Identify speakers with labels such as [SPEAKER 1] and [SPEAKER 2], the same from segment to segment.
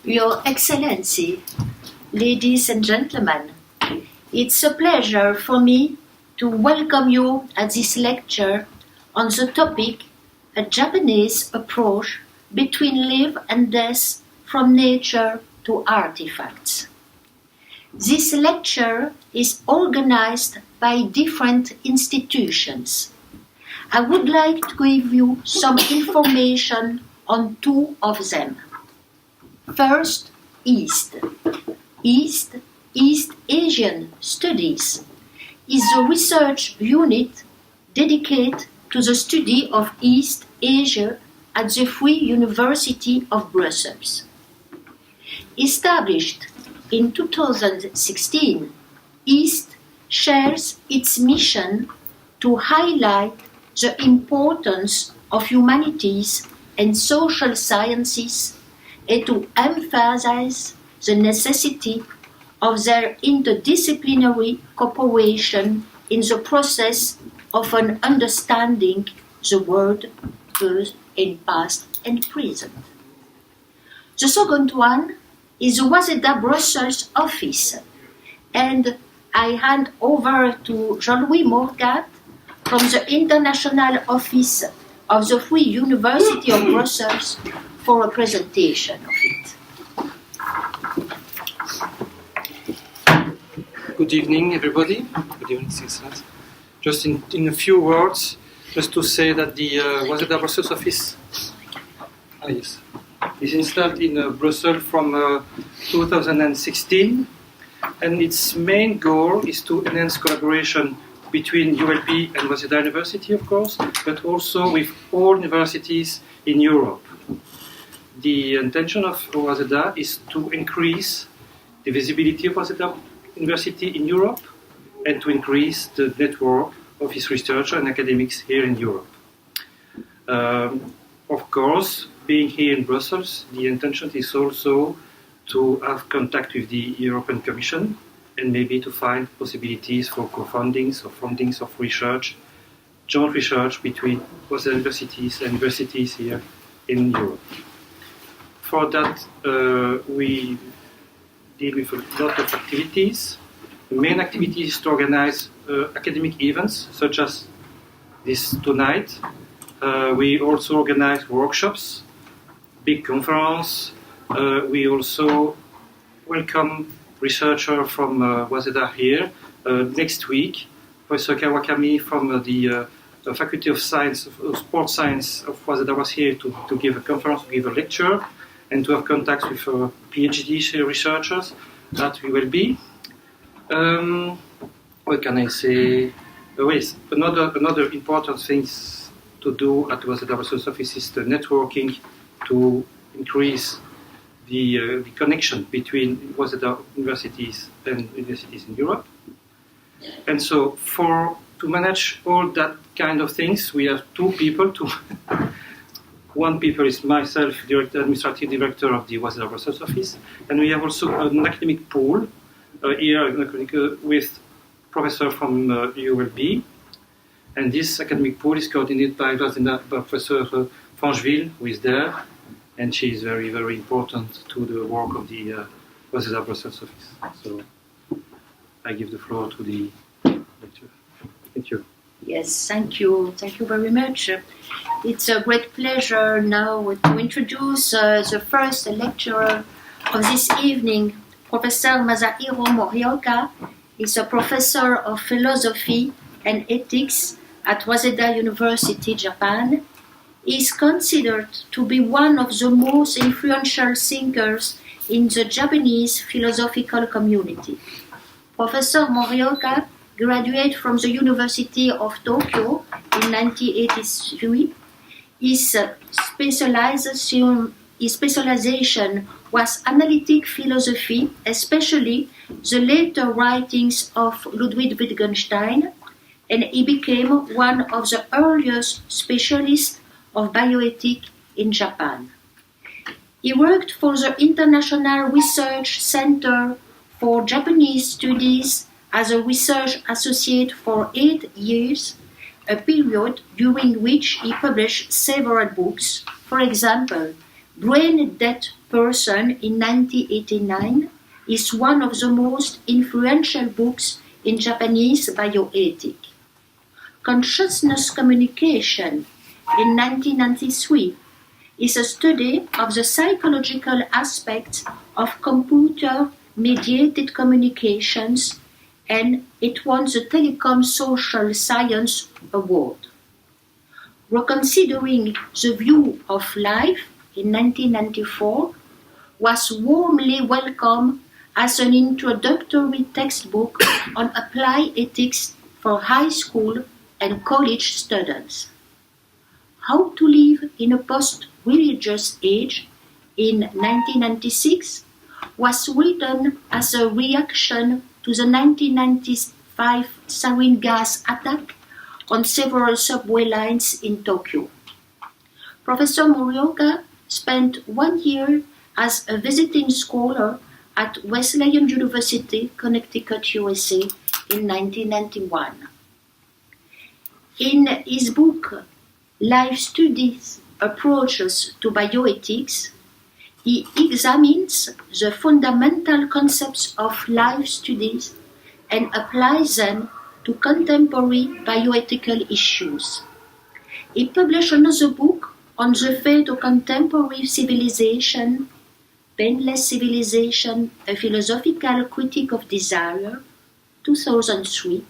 [SPEAKER 1] Your Excellency, ladies and gentlemen, it's a pleasure for me to welcome you at this lecture on the topic, a Japanese approach between life and death from nature to artifacts. This lecture is organized by different institutions. I would like to give you some information on two of them. First, East Asian Studies is a research unit dedicated to the study of East Asia at the Free University of Brussels. Established in 2016, East shares its mission to highlight the importance of humanities and social sciences and to emphasize the necessity of their interdisciplinary cooperation in the process of an understanding the world, both in past and present. The second one is the Waseda Brussels office, and I hand over to Jean-Louis Morgat from the International Office of the Free University of Brussels for a presentation of it.
[SPEAKER 2] Good evening, everybody. Good evening, Cincinnati. Just in a few words, just to say that the Waseda Brussels office is installed in Brussels from 2016, and its main goal is to enhance collaboration between ULB and Waseda University, of course, but also with all universities in Europe. The intention of Waseda is to increase the visibility of Waseda University in Europe and to increase the network of its researchers and academics here in Europe. Of course, being here in Brussels, the intention is also to have contact with the European Commission and maybe to find possibilities for co-fundings or fundings of research, joint research between Waseda universities and universities here in Europe. For that, we deal with a lot of activities. The main activity is to organize academic events, such as this tonight. We also organize workshops, big conference. We also welcome researchers from Waseda here. Next week, Professor Kawakami from the Faculty of Science, Sports Science of Waseda was here to give a conference, to give a lecture, and to have contacts with PhD researchers that we will be. What can I say? Another important thing to do at Waseda Brussels office is the networking to increase the connection between Waseda universities and universities in Europe. And so to manage all that kind of things, we have two people. One people is myself, administrative director of the Waseda Brussels office, and we have also an academic pool here with Professor from ULB. And this academic pool is coordinated by Professor Francheville, who is there, and she is very, very important to the work of the Waseda Brussels office. So I give the floor to the lecturer. Thank you.
[SPEAKER 1] Yes, thank you. Thank you very much. It's a great pleasure now to introduce the first lecturer of this evening. Professor Masahiro Morioka is a professor of philosophy and ethics at Waseda University, Japan. He is considered to be one of the most influential thinkers in the Japanese philosophical community. Professor Morioka graduated from the University of Tokyo in 1983. His specialization was analytic philosophy, especially the later writings of Ludwig Wittgenstein, and he became one of the earliest specialists of bioethics in Japan. He worked for the International Research Center for Japanese Studies as a research associate for 8 years, a period during which he published several books, for example, Brain Death Person in 1989 is one of the most influential books in Japanese bioethics. Consciousness Communication in 1993 is a study of the psychological aspects of computer-mediated communications, and it won the Telecom Social Science Award. Reconsidering the View of Life in 1994 was warmly welcomed as an introductory textbook on applied ethics for high school and college students. How to Live in a Post-Religious Age in 1996 was written as a reaction to the 1995 sarin gas attack on several subway lines in Tokyo. Professor Morioka spent 1 year as a visiting scholar at Wesleyan University, Connecticut, USA in 1991. In his book, Life Studies Approaches to Bioethics, he examines the fundamental concepts of life studies and applies them to contemporary bioethical issues. He published another book on the fate of contemporary civilization, Painless Civilization, A Philosophical Critique of Desire, 2003.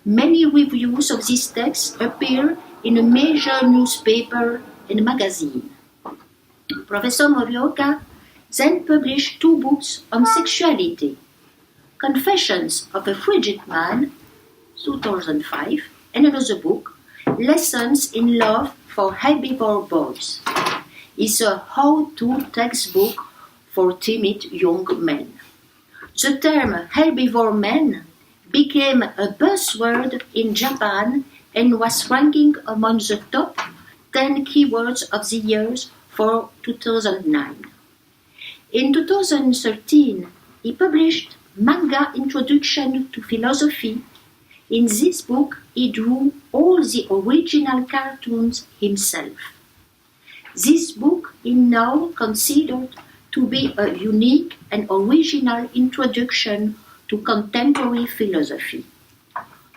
[SPEAKER 1] Many reviews of this text appear in a major newspaper and magazine. Professor Morioka then published 2 books on sexuality, Confessions of a Frigid Man, 2005, and another book, Lessons in Love for Herbivore Boys. It's a how-to textbook for timid young men. The term herbivore man became a buzzword in Japan and was ranking among the top 10 keywords of the year for 2009. In 2013, he published Manga Introduction to Philosophy. In this book, he drew all the original cartoons himself. This book is now considered to be a unique and original introduction to contemporary philosophy.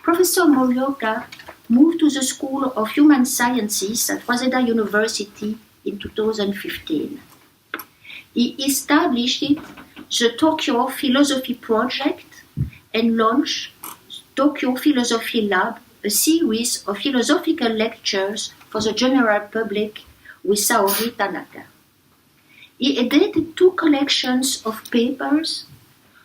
[SPEAKER 1] Professor Morioka moved to the School of Human Sciences at Waseda University in 2015. He established the Tokyo Philosophy Project and launched Tokyo Philosophy Lab, a series of philosophical lectures for the general public with Saori Tanaka. He edited 2 collections of papers,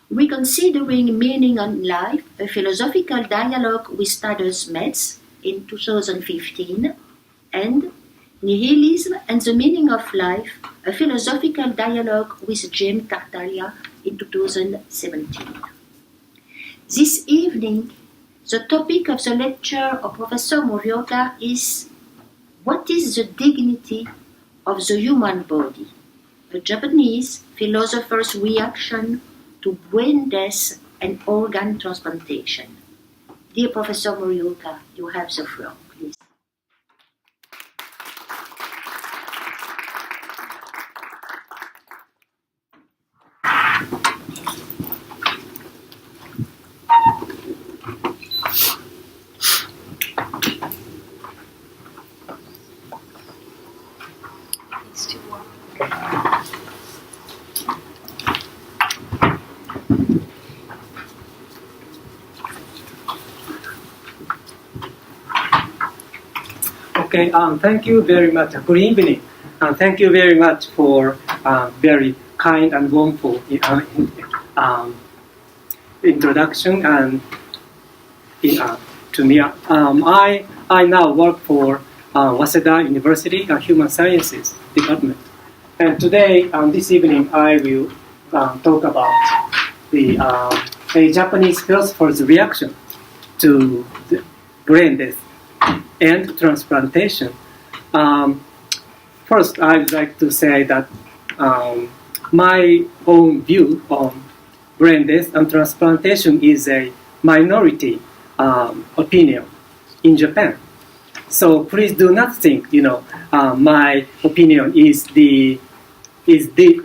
[SPEAKER 1] Reconsidering Meaning on Life, a philosophical dialogue with Tadeusz Metz in 2015, and Nihilism and the Meaning of Life, a philosophical dialogue with Jim Tartaglia in 2017. This evening, the topic of the lecture of Professor Morioka is What is the dignity of the human body? A Japanese philosopher's reaction to brain death and organ transplantation. Dear Professor Morioka, you have the floor, please.
[SPEAKER 3] Okay, thank you very much. Good evening. Thank you very much for very kind and warmful introduction and to me. I now work for Waseda University Human Sciences Department, and today this evening I will talk about the a Japanese philosopher's reaction to the brain death and transplantation. First, I would like to say that my own view on brain death and transplantation is a minority opinion in Japan. So please do not think, my opinion is the is the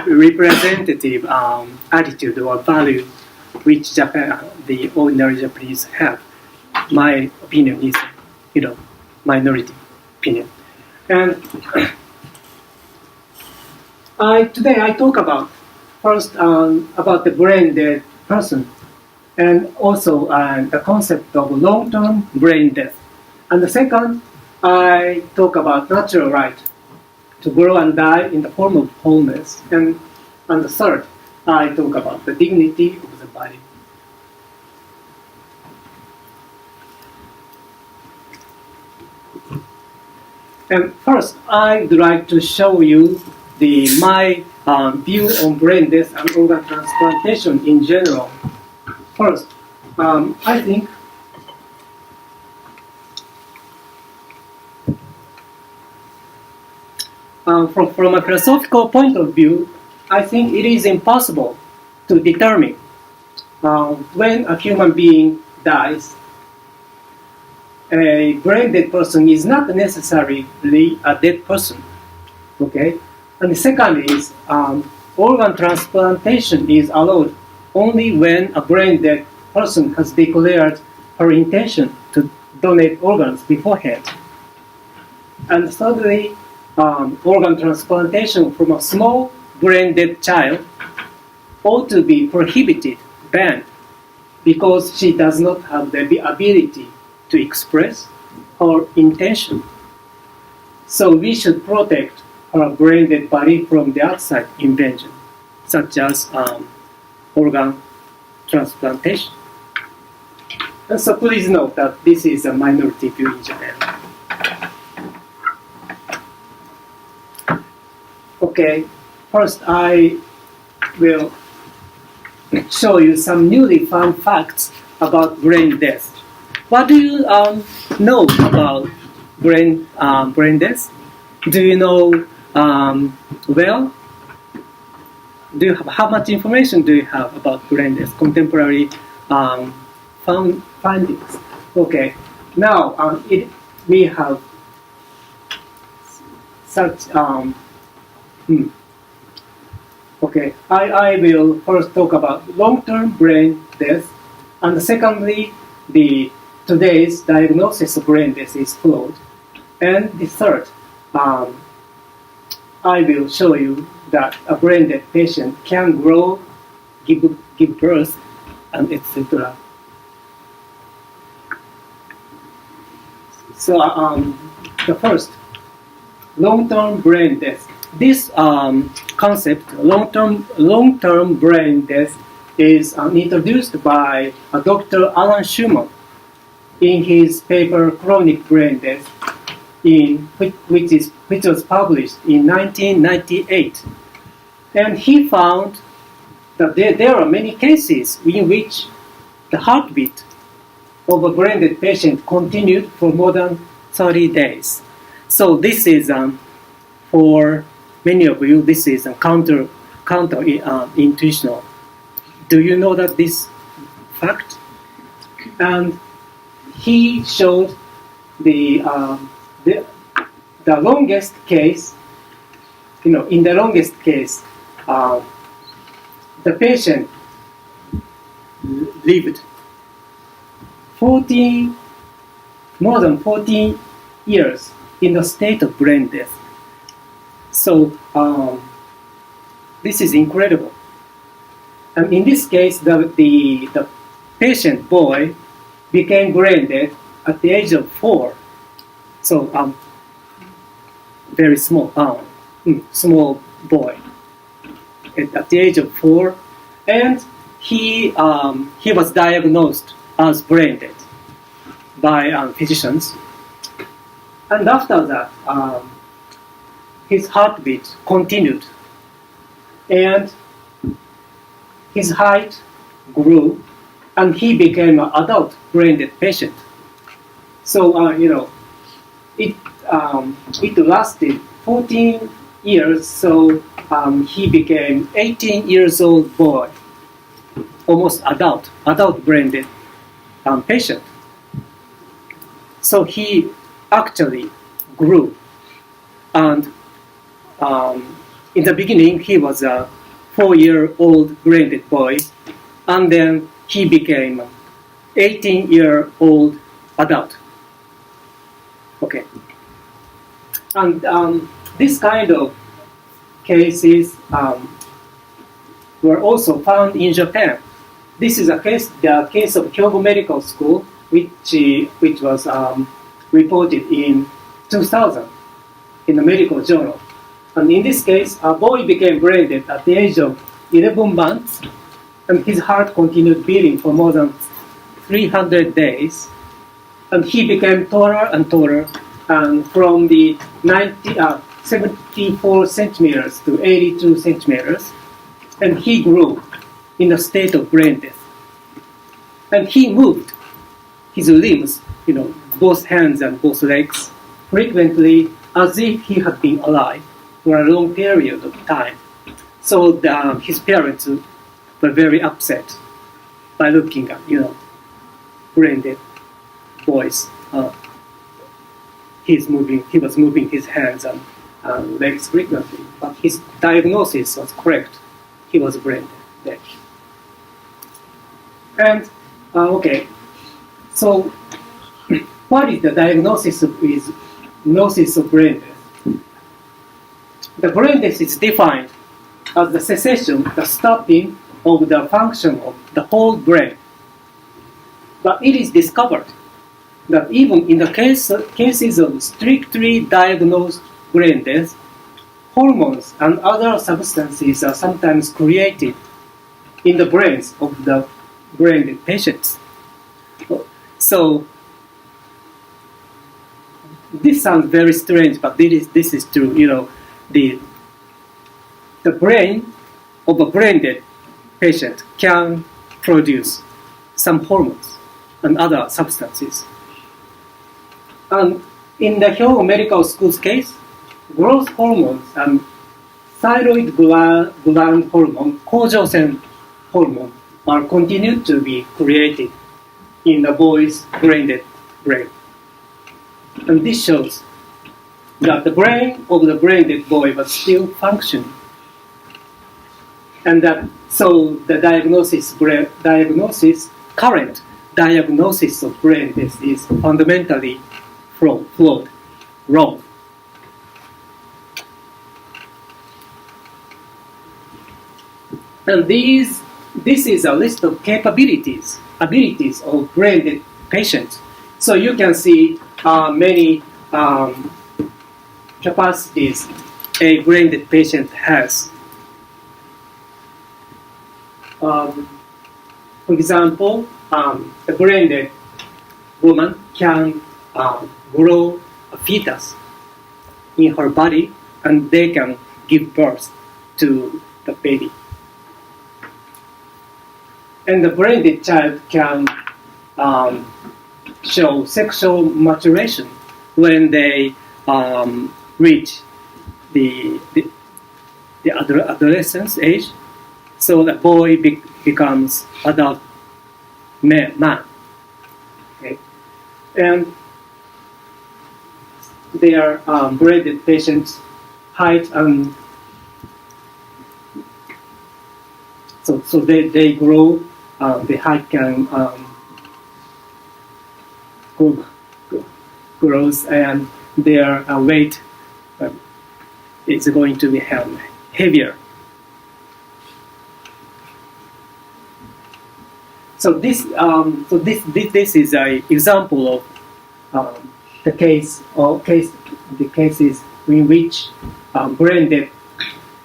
[SPEAKER 3] representative attitude or value which the ordinary Japanese have. My opinion is, minority opinion. And today I talk about first about the brain dead person, and also the concept of long-term brain death. And the second, I talk about natural right to grow and die in the form of wholeness. And the third, I talk about the dignity of the body. And first, I'd like to show you my view on brain death and organ transplantation in general. First, I think from a philosophical point of view, I think it is impossible to determine when a human being dies. A brain dead person is not necessarily a dead person. Okay, and the second is organ transplantation is allowed only when a brain dead person has declared her intention to donate organs beforehand. And thirdly, organ transplantation from a small brain dead child ought to be prohibited, banned, because she does not have the ability to express her intention. So we should protect her brain dead body from the outside invasion, such as organ transplantation. And so please note that this is a minority view in Japan. Okay, first I will show you some newly found facts about brain death. What do you know about brain death? Do you know well? How much information do you have about brain death? Contemporary findings. Okay, now we have such. Okay, I will first talk about long-term brain death, and secondly, today's diagnosis of brain death is flawed, and the third, I will show you that a brain dead patient can grow, give birth, and etc. So the first, long-term brain death. This concept, long-term brain death, is introduced by Dr. Alan Schumann in his paper Chronic Brain Death, which was published in 1998. And he found that there are many cases in which the heartbeat of a brain dead patient continued for more than 30 days. So this is, for many of you, this is a counter intuitional. Do you know that this fact? And he showed the longest case. In the longest case, the patient lived more than 14 years in a state of brain death. So this is incredible. And in this case, the patient boy became brain dead at the age of 4. So very small boy at the age of 4, and he was diagnosed as brain dead by physicians. And after that, his heartbeat continued, and his height grew, and he became an adult brain dead patient. So it lasted 14 years. So he became 18 years old boy, almost adult brain dead patient. So he actually grew, and in the beginning, he was a 4-year-old brain-dead boy, and then he became 18-year-old adult. Okay. And this kind of cases were also found in Japan. This is the case of Hyogo Medical School, which was reported in 2000 in the medical journal. And in this case, a boy became brain dead at the age of 11 months, and his heart continued beating for more than 300 days. And he became taller and taller, and from the 74 centimeters to 82 centimeters, and he grew in a state of brain death. And he moved his limbs, both hands and both legs, frequently as if he had been alive for a long period of time. So his parents were very upset by looking at, brain dead boys. He was moving his hands and legs frequently, but his diagnosis was correct. He was brain dead. And so what is the diagnosis of brain death? The brain death is defined as the cessation, the stopping of the function of the whole brain. But it is discovered that even in the cases of strictly diagnosed brain death, hormones and other substances are sometimes created in the brains of the brain dead patients. So this sounds very strange, but this is true. The brain of a brain dead patient can produce some hormones and other substances. And in the Hyogo Medical School's case, growth hormones and thyroid gland hormone, kojosen hormone, are continued to be created in the boy's brain. And this shows that the brain of the brain-dead boy was still functioning. And so the current diagnosis of brain death is fundamentally flawed, wrong. And this is a list of abilities of brain-dead patients. So you can see many capacities a brain-dead patient has. For example, a brain-dead woman can grow a fetus in her body, and they can give birth to the baby. And the brain-dead child can show sexual maturation when they reach the adolescence age. So the boy becomes adult man. Okay? And their brain-dead patients' height and so they grow. The height can grows, and their weight is going to be heavier. So this is an example of the cases in which brain-dead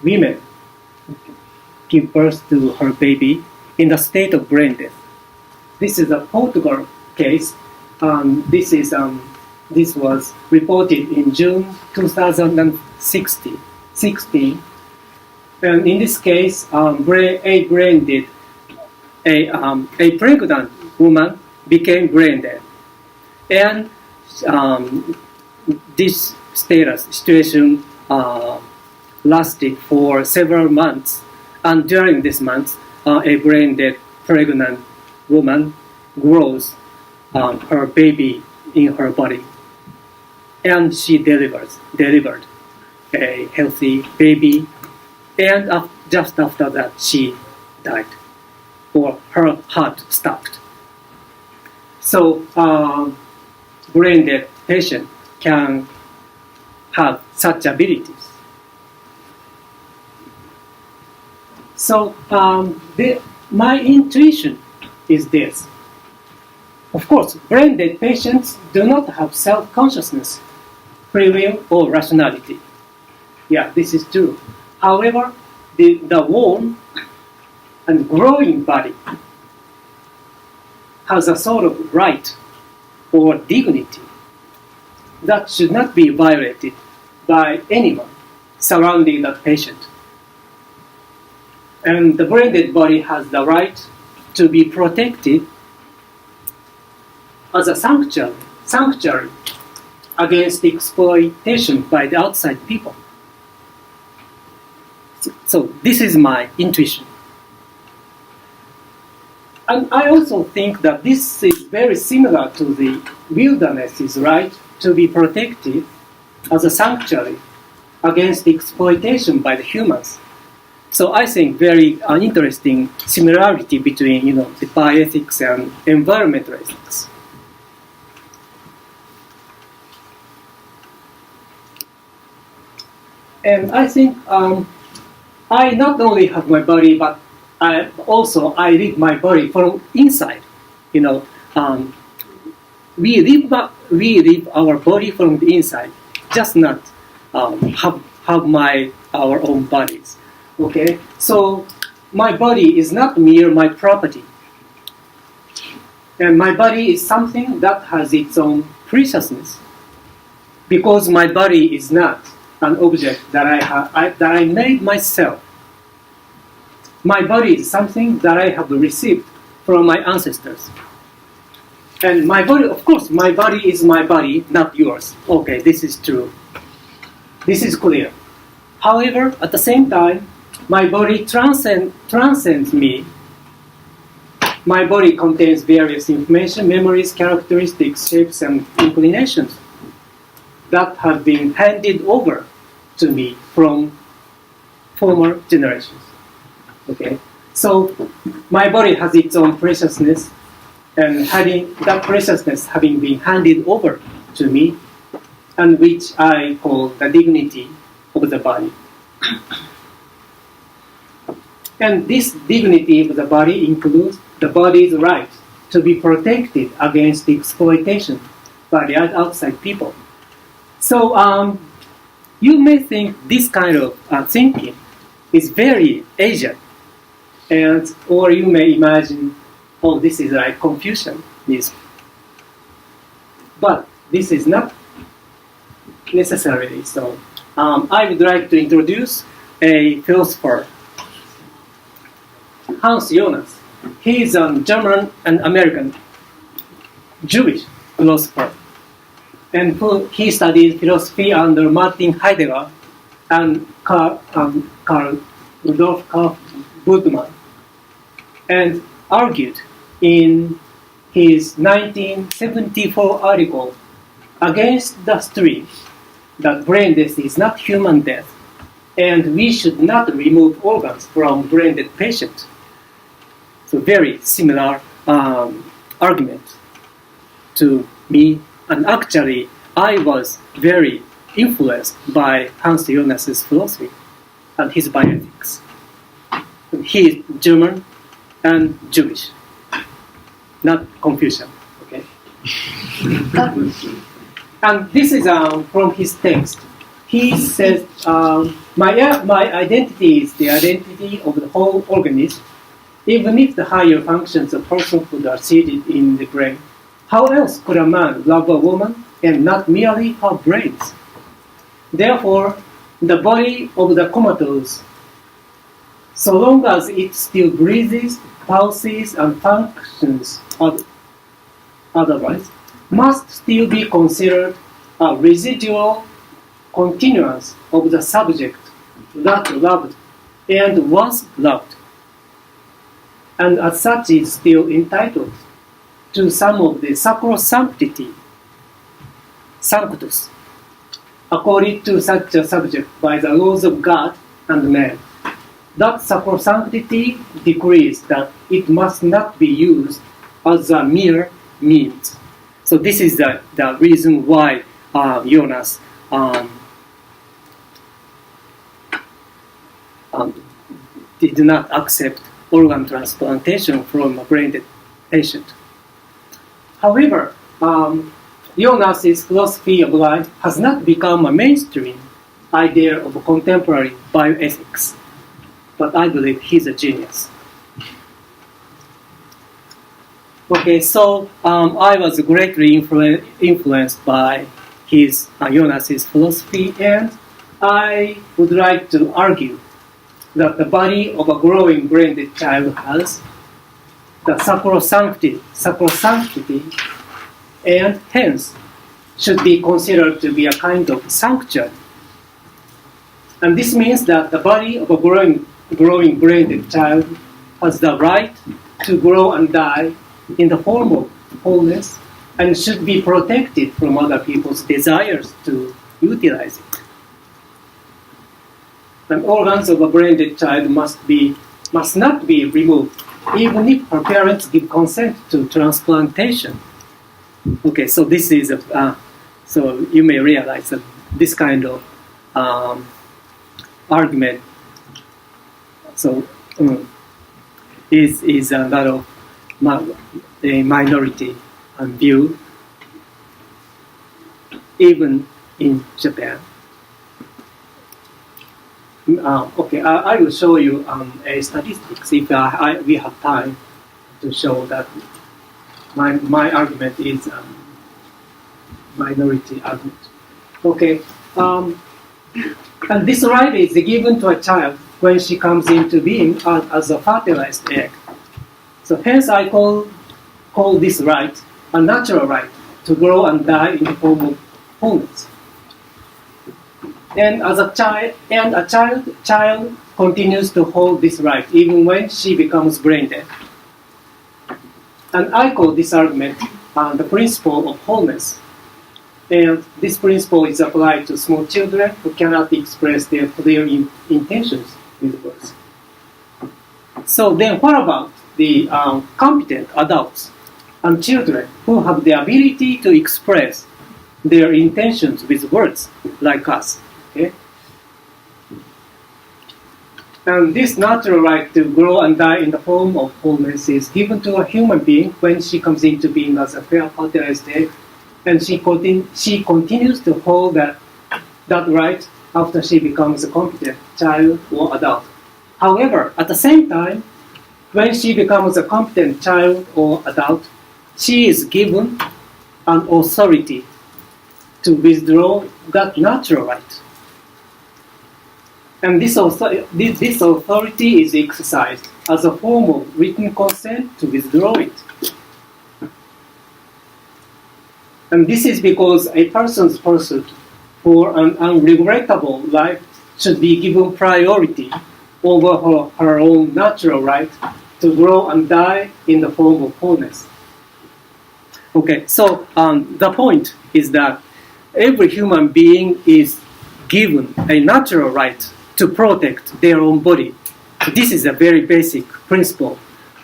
[SPEAKER 3] women give birth to her baby in the state of brain death. This is a Portugal case. This was reported in June 2016. And in this case, a pregnant woman became brain dead. And this situation lasted for several months. And during this month, a brain dead pregnant woman grows her baby in her body. And she delivered a healthy baby and just after that she died, or her heart stopped. So brain dead patient can have such abilities. So my intuition is this. Of course, brain dead patients do not have self-consciousness, free will, or rationality. Yeah, this is true. However, the warm and growing body has a sort of right or dignity that should not be violated by anyone surrounding that patient. And the brain dead body has the right to be protected as a sanctuary against exploitation by the outside people. So this is my intuition. And I also think that this is very similar to the wilderness's right to be protected as a sanctuary against exploitation by the humans. So I think very interesting similarity between the bioethics and environmental ethics. And I think I not only have my body, but I live my body from inside. We live our body from the inside, just not have our own bodies. Okay, so my body is not mere my property, and my body is something that has its own preciousness, because my body is not an object that I made myself. My body is something that I have received from my ancestors. And my body, of course, my body is my body, not yours. Okay, this is true. This is clear. However, at the same time, my body transcends me. My body contains various information, memories, characteristics, shapes, and inclinations that have been handed over to me from former generations. Okay, so my body has its own preciousness, and that preciousness having been handed over to me, and which I call the dignity of the body. And this dignity of the body includes the body's right to be protected against exploitation by the outside people. So you may think this kind of thinking is very Asian, or you may imagine, oh, this is like Confucianism. But this is not necessarily so. I would like to introduce a philosopher, Hans Jonas. He is a German and American Jewish philosopher, and he studied philosophy under Martin Heidegger and Karl Rudolf Budman, and argued in his 1974 article against the stream that brain death is not human death, and we should not remove organs from brain dead patients. So very similar argument to me, and actually I was very influenced by Hans Jonas's philosophy and his bioethics. He is German and Jewish, not Confucian. Okay. And this is from his text. He says, my identity is the identity of the whole organism, even if the higher functions of personhood are seated in the brain. How else could a man love a woman and not merely her brains? Therefore, the body of the comatose, so long as it still breathes, pulses, and functions otherwise, must still be considered a residual continuance of the subject that loved and was loved, and as such is still entitled to some of the sacrosanctity, sanctus, according to such a subject by the laws of God and man. that sacrosanctity decrees that it must not be used as a mere means. So this is the reason why Jonas did not accept organ transplantation from a brain dead patient. However, Jonas's philosophy of life has not become a mainstream idea of contemporary bioethics, but I believe he's a genius. Okay, so I was greatly influenced by his Jonas's philosophy, and I would like to argue that the body of a growing brain-dead child has the sacrosanctity, and hence should be considered to be a kind of sanctuary. And this means that the body of a growing brain-dead child has the right to grow and die in the form of wholeness and should be protected from other people's desires to utilize it. And organs of a brain-dead child must not be removed, even if her parents give consent to transplantation. Okay, so this is so you may realize that this kind of argument is a lot of a minority view, even in Japan. Okay, I will show you a statistics if we have time to show that my argument is minority argument. Okay, and this right is given to a child when she comes into being as a fertilized egg. So hence I call this right a natural right to grow and die in the form of wholeness. And as a child continues to hold this right even when she becomes brain dead. And I call this argument the principle of wholeness. And this principle is applied to small children who cannot express their clear intentions with words. So then what about the competent adults and children who have the ability to express their intentions with words, like us? Okay? And this natural right to grow and die in the form of wholeness is given to a human being when she comes into being as a fertilized egg, and she continues to hold that right after she becomes a competent child or adult. However, at the same time, when she becomes a competent child or adult, she is given an authority to withdraw that natural right. And this authority is exercised as a form of written consent to withdraw it. And this is because a person's pursuit for an unregrettable life should be given priority over her own natural right to grow and die in the form of wholeness. Okay, so the point is that every human being is given a natural right to protect their own body. This is a very basic principle.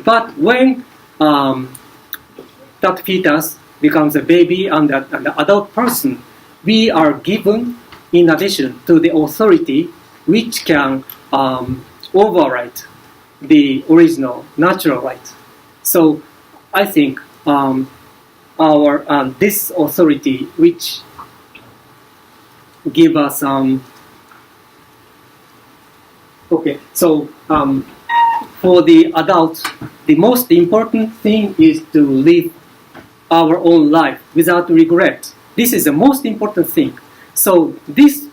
[SPEAKER 3] But when that fetus becomes a baby and an adult person, we are given, in addition to the authority, which can override the original natural right. So I think this authority, which give us okay. So for the adult, the most important thing is to live our own life without regret. This is the most important thing. So this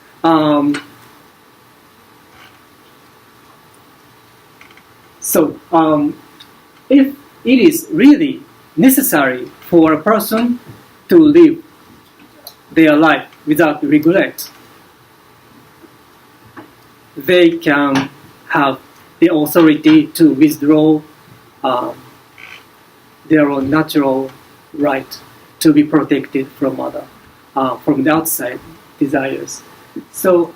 [SPEAKER 3] if it is really necessary for a person to live their life without regret, they can have the authority to withdraw their own natural right to be protected from from the outside desires. So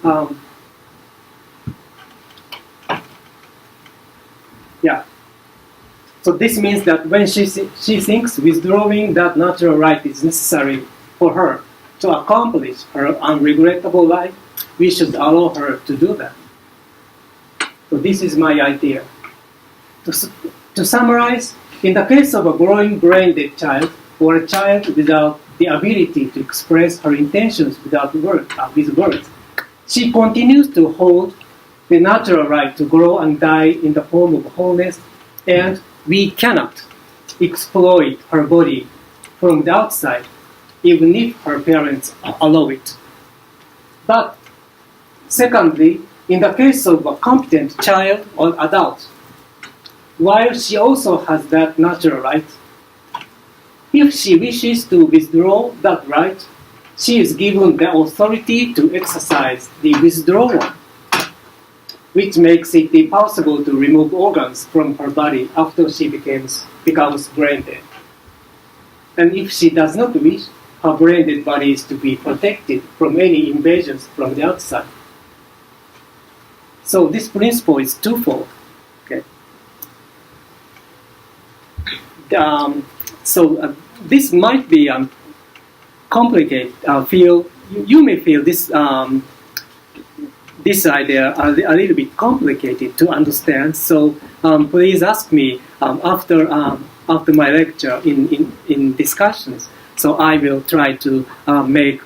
[SPEAKER 3] Yeah. So this means that when she thinks withdrawing that natural right is necessary for her to accomplish her unregrettable life, we should allow her to do that. So this is my idea. To summarize, in the case of a growing brain-dead child or a child without the ability to express her intentions with words, she continues to hold the natural right to grow and die in the form of wholeness, and we cannot exploit her body from the outside, even if her parents allow it. But secondly, in the case of a competent child or adult, while she also has that natural right, if she wishes to withdraw that right, she is given the authority to exercise the withdrawal, which makes it impossible to remove organs from her body after she becomes brain dead. And if she does not wish, her brain dead body is to be protected from any invasions from the outside. So this principle is twofold. Okay. This might be complicated. You may feel this this idea a little bit complicated to understand. So please ask me after my lecture in discussions. So I will try to make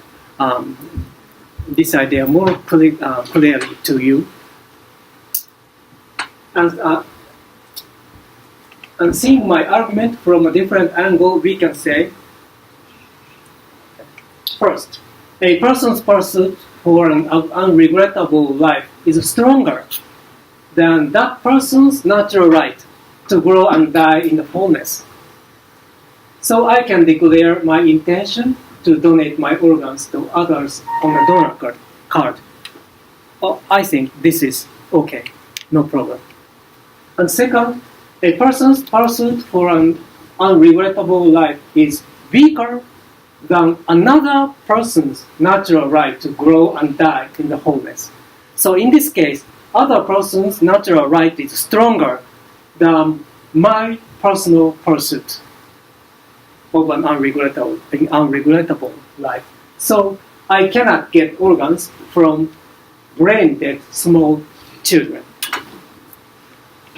[SPEAKER 3] this idea more clearly to you. And seeing my argument from a different angle, we can say, first, a person's pursuit for an unregrettable life is stronger than that person's natural right to grow and die in the fullness. So I can declare my intention to donate my organs to others on a donor card. Oh, I think this is okay, no problem. And second, a person's pursuit for an unregrettable life is weaker than another person's natural right to grow and die in the wholeness. So in this case, other person's natural right is stronger than my personal pursuit of an unregrettable life. So I cannot get organs from brain-dead small children.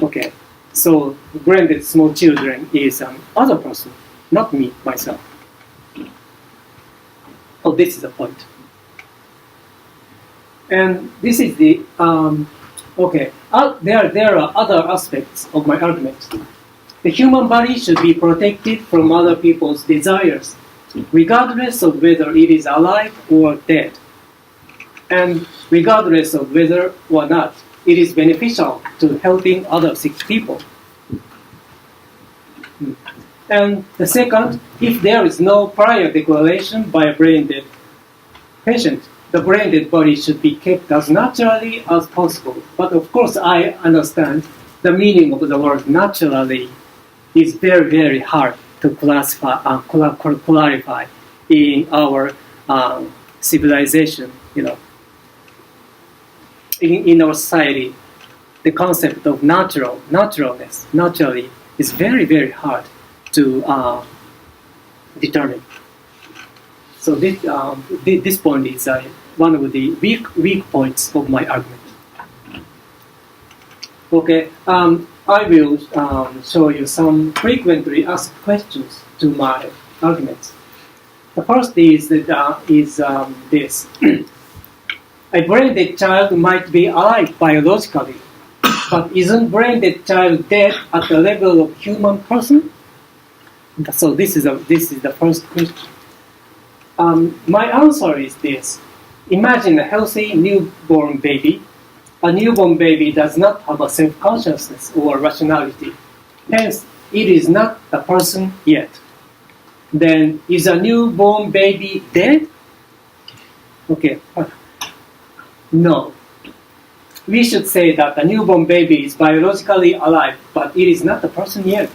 [SPEAKER 3] Okay, so brain-dead small children is other person, not me, myself. Oh, this is the point. And this is the, there are other aspects of my argument. The human body should be protected from other people's desires, regardless of whether it is alive or dead. And regardless of whether or not it is beneficial to helping other sick people. And the second, if there is no prior declaration by a brain-dead patient, the brain-dead body should be kept as naturally as possible. But of course, I understand the meaning of the word naturally is very, very hard to clarify in our civilization, In our society, the concept of naturally, is very, very hard to determine. So this point is one of the weak points of my argument. Okay, I will show you some frequently asked questions to my arguments. The first is this. A brain-dead child might be alive biologically, but isn't brain-dead child dead at the level of human person? So this is the first question. My answer is this. Imagine a healthy newborn baby. A newborn baby does not have a self-consciousness or rationality. Hence, it is not a person yet. Then, is a newborn baby dead? Okay. No. We should say that a newborn baby is biologically alive, but it is not a person yet.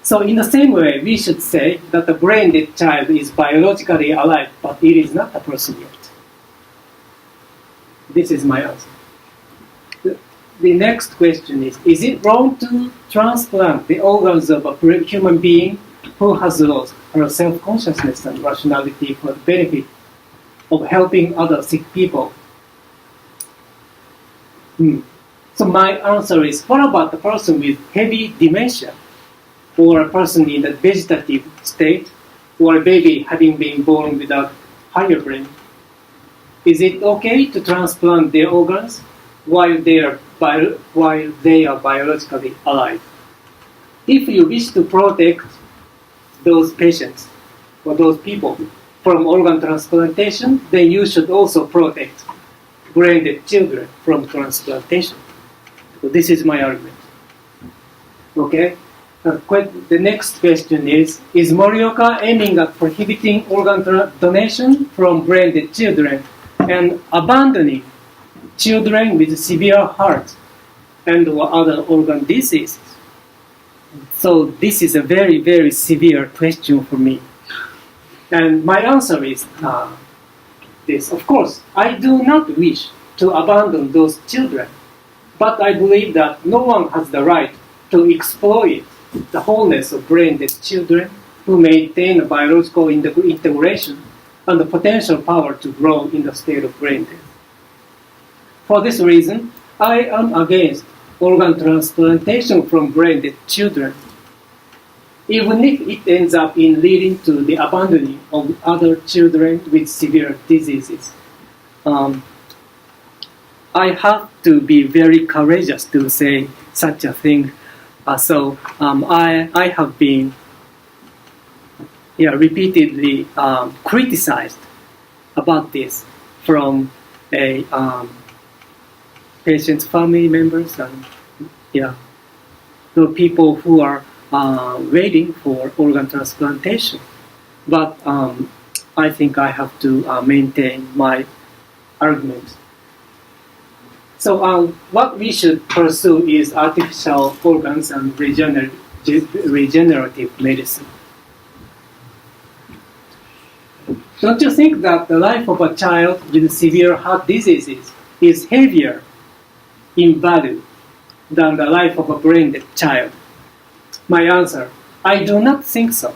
[SPEAKER 3] So in the same way, we should say that the brain-dead child is biologically alive, but it is not a person yet. This is my answer. the next question is it wrong to transplant the organs of a human being who has lost her self-consciousness and rationality for the benefit of helping other sick people? So my answer is, what about the person with heavy dementia, or a person in a vegetative state, or a baby having been born without higher brain? Is it okay to transplant their organs while they are biologically alive? If you wish to protect those patients or those people from organ transplantation, then you should also protect brain-dead children from transplantation. So this is my argument. Okay. The next question is Morioka aiming at prohibiting organ donation from brain-dead children and abandoning children with severe heart and or other organ diseases? So this is a very, very severe question for me. And my answer is this. Of course, I do not wish to abandon those children, but I believe that no one has the right to exploit the wholeness of brain-dead children who maintain a biological integration and the potential power to grow in the state of brain death. For this reason, I am against organ transplantation from brain-dead children, even if it ends up in leading to the abandoning of other children with severe diseases. I have to be very courageous to say such a thing. So I have been repeatedly criticized about this from patients' family members and the people who are waiting for organ transplantation. But I think I have to maintain my argument. So what we should pursue is artificial organs and regenerative medicine. Don't you think that the life of a child with severe heart diseases is heavier in value than the life of a brain-dead child? My answer, I do not think so.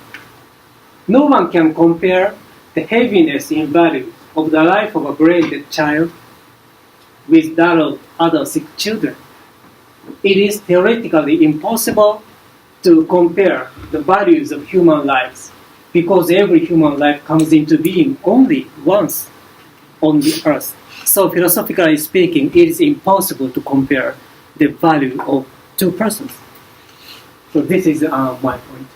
[SPEAKER 3] No one can compare the heaviness in value of the life of a brain-dead child with that of other sick children. It is theoretically impossible to compare the values of human lives because every human life comes into being only once on the earth. So philosophically speaking, it is impossible to compare the value of two persons. So this is my point.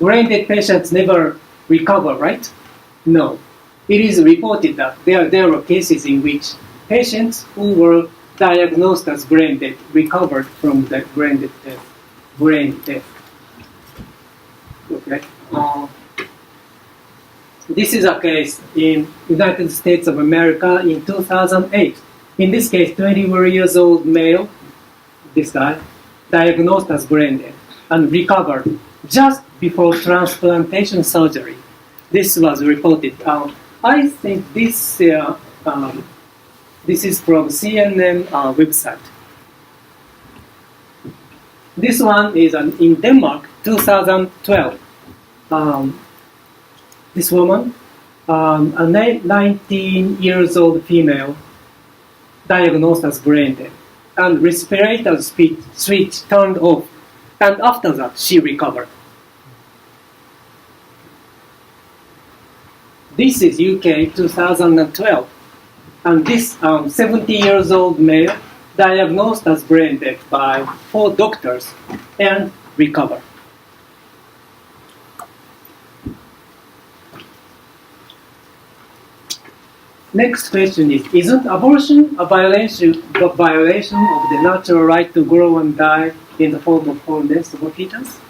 [SPEAKER 3] Brain-dead patients never recover, right? No. It is reported that there were cases in which patients who were diagnosed as brain dead recovered from the brain death. Okay. This is a case in United States of America in 2008. In this case, 21 years old male, this guy, diagnosed as brain dead and recovered just before transplantation surgery. This was reported. I think this is from CNN website. This one is in Denmark, 2012. This woman, a 19 years old female, diagnosed as brain dead, and respirator switch turned off, and after that she recovered. This is UK 2012, and this 70 years old male diagnosed as brain dead by 4 doctors and recovered. Next question is, isn't abortion a violation of the natural right to grow and die in the form of wholeness of a fetus?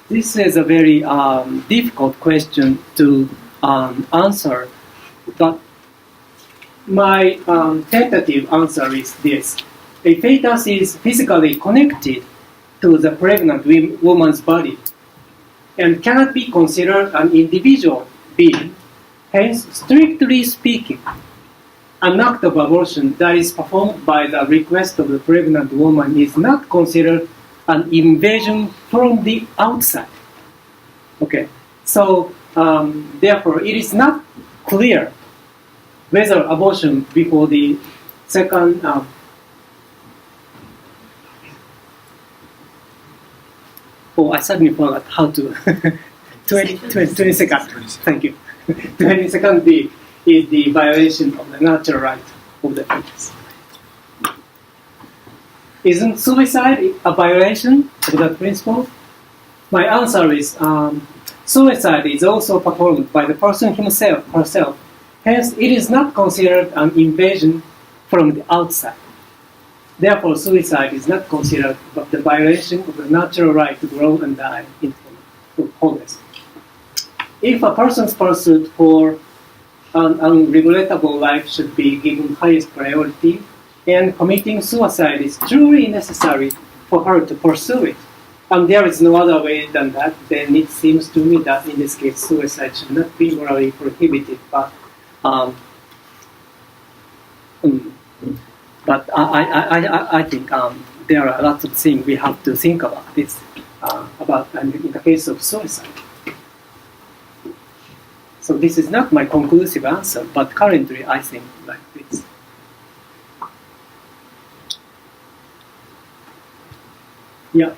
[SPEAKER 3] This is a very difficult question to answer, but my tentative answer is this. A fetus is physically connected to the pregnant woman's body and cannot be considered an individual being. Hence, strictly speaking, an act of abortion that is performed by the request of the pregnant woman is not considered an invasion from the outside. Okay, so therefore it is not clear whether abortion before the second I suddenly forgot how to 20 seconds. Thank you. 20 seconds is the violation of the natural right of the fetus. Isn't suicide a violation of that principle? My answer is suicide is also performed by the person herself. Hence, it is not considered an invasion from the outside. Therefore, suicide is not considered the violation of the natural right to grow and die in wholeness. If a person's pursuit for an unregretable life should be given highest priority, and committing suicide is truly necessary for her to pursue it, and there is no other way than that, then it seems to me that in this case suicide should not be morally prohibited. But I think there are lots of things we have to think about this, in the case of suicide. So this is not my conclusive answer, but currently I think like this. Yeah.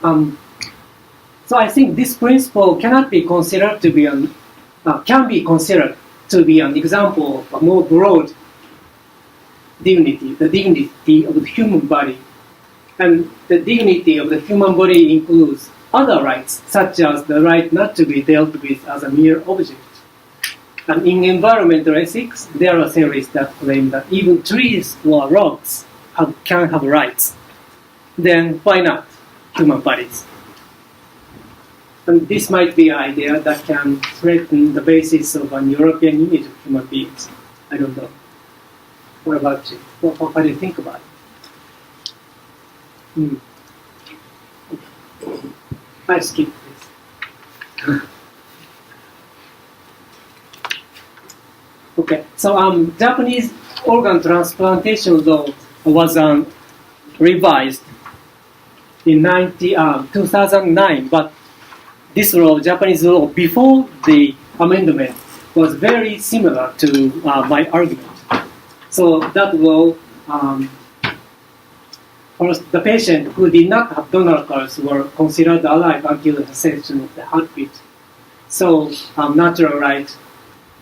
[SPEAKER 3] So I think this principle cannot be considered to be can be considered to be an example of a more broad dignity, the dignity of the human body. And the dignity of the human body includes other rights, such as the right not to be dealt with as a mere object. And in environmental ethics, there are theories that claim that even trees or rocks can have rights. Then why not human bodies? And this might be an idea that can threaten the basis of an European image of human beings. I don't know. What about you? What do you think about it? I skip this. Okay, so Japanese organ transplantation law was revised in 2009, but this law, Japanese law, before the amendment, was very similar to my argument. So that law, first, the patient who did not have donor cells were considered alive until the cessation of the heartbeat. So natural right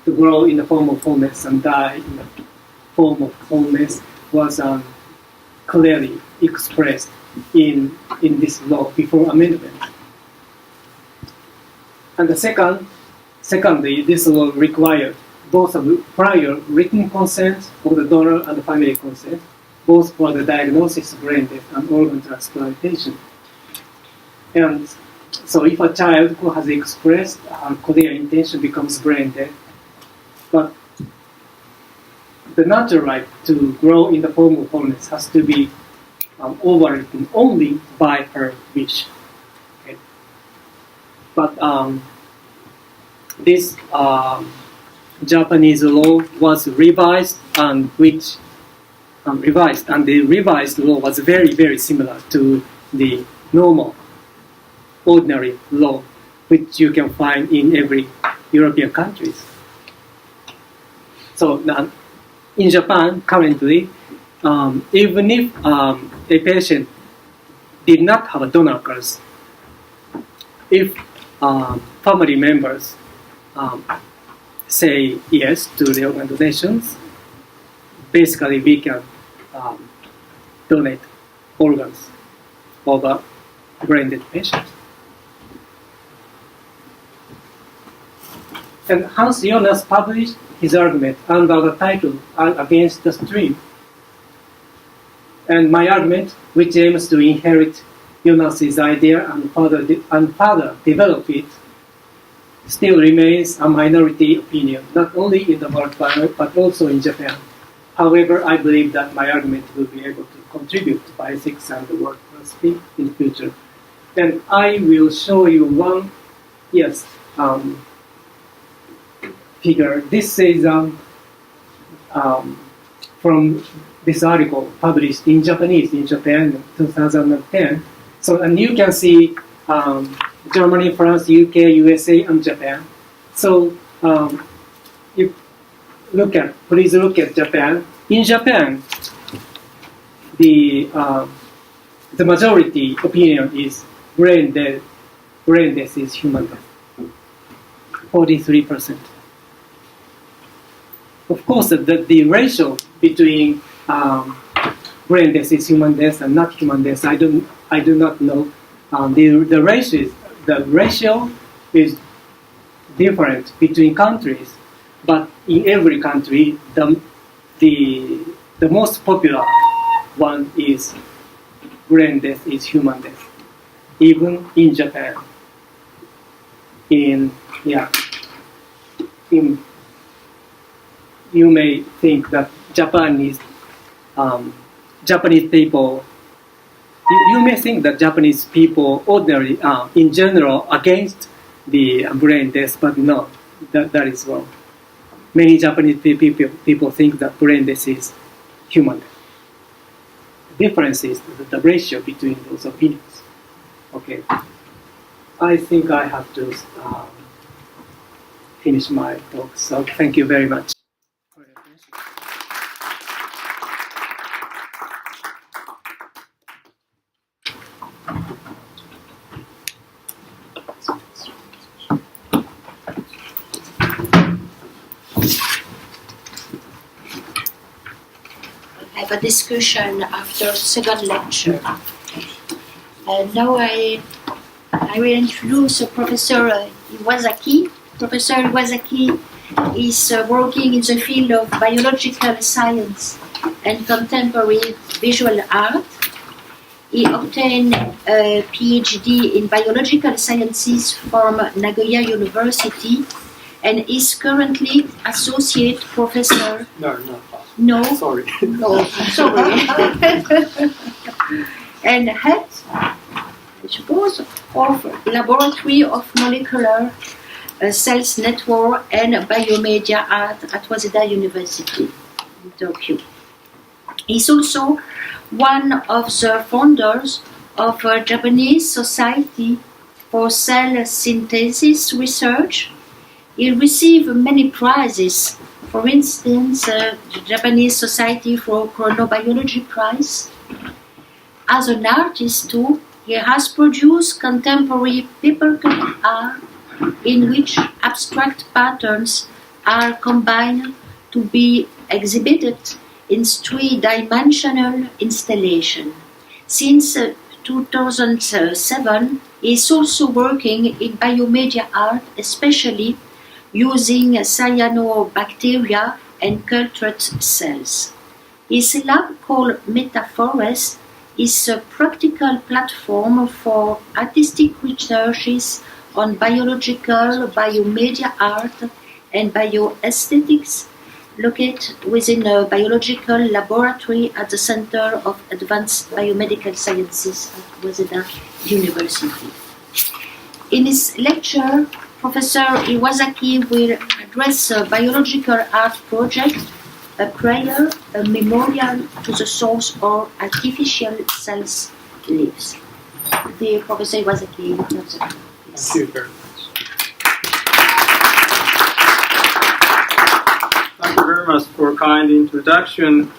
[SPEAKER 3] to grow in the form of wholeness and die in the form of wholeness was clearly expressed in this law before amendment. And secondly, this law required both a prior written consent of the donor and the family consent, both for the diagnosis of brain death and organ transplantation. And so if a child who has expressed a clear intention becomes brain dead, but the natural right to grow in the form of wholeness has to be overwritten only by her wish. Okay. But this Japanese law was revised, and the revised law was very, very similar to the normal, ordinary law, which you can find in every European countries. So in Japan, currently, even if a patient did not have a donor cells, if family members say yes to the organ donations, basically we can donate organs of a brain dead patient. And Hans Jonas published his argument under the title Against the Stream. And my argument, which aims to inherit Jonas's idea and further develop it, still remains a minority opinion, not only in the world but also in Japan. However, I believe that my argument will be able to contribute to ethics and the world philosophy in the future. And I will show you one, figure. This is from this article published in Japanese in Japan 2010. So, and you can see Germany, France, UK, USA, and Japan. So you please look at Japan. In Japan, the majority opinion is brain death is human death. 43%. Of course, the ratio between brain death is human death and not human death, I do not know. The ratio is different between countries, but in every country, the most popular one is brain death is human death, even in Japan. You may think that Japanese people. You may think that Japanese people ordinarily, in general, against the brain death, but no, that is wrong. Many Japanese people think that brain death is human death. The difference is the ratio between those opinions. Okay, I think I have to finish my talk. So thank you very much.
[SPEAKER 1] A discussion after second lecture. Now I will introduce Professor Iwasaki. Professor Iwasaki is working in the field of biological science and contemporary visual art. He obtained a PhD in biological sciences from Nagoya University and is currently associate professor. No.
[SPEAKER 4] Sorry.
[SPEAKER 1] No, sorry. And head, I suppose, of Laboratory of Molecular Cells Network and Biomedia Art at Waseda University in Tokyo. He's also one of the founders of a Japanese Society for Cell Synthesis Research. He received many prizes. For instance, the Japanese Society for Chronobiology Prize. As an artist too, he has produced contemporary papercut art in which abstract patterns are combined to be exhibited in three-dimensional installation. Since 2007, he is also working in biomedia art, especially using cyanobacteria and cultured cells. His lab, called MetaPhorest, is a practical platform for artistic researches on biological, biomedia art, and bioaesthetics, located within a biological laboratory at the Center of Advanced Biomedical Sciences at Waseda University. In his lecture, Professor Iwasaki will address a biological art project, aPrayer, a memorial to the source of artificial cells lives. The Professor Iwasaki.
[SPEAKER 4] Thank you very much. Thank you very much for kind introduction,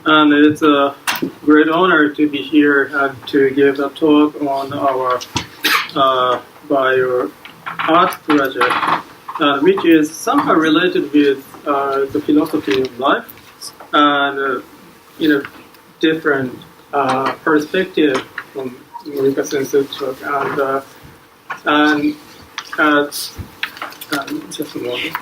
[SPEAKER 4] and it's a great honor to be here and to give a talk on our bio art project, which is somehow related with the philosophy of life and different perspective from Morioka-sensei's talk. And just a moment.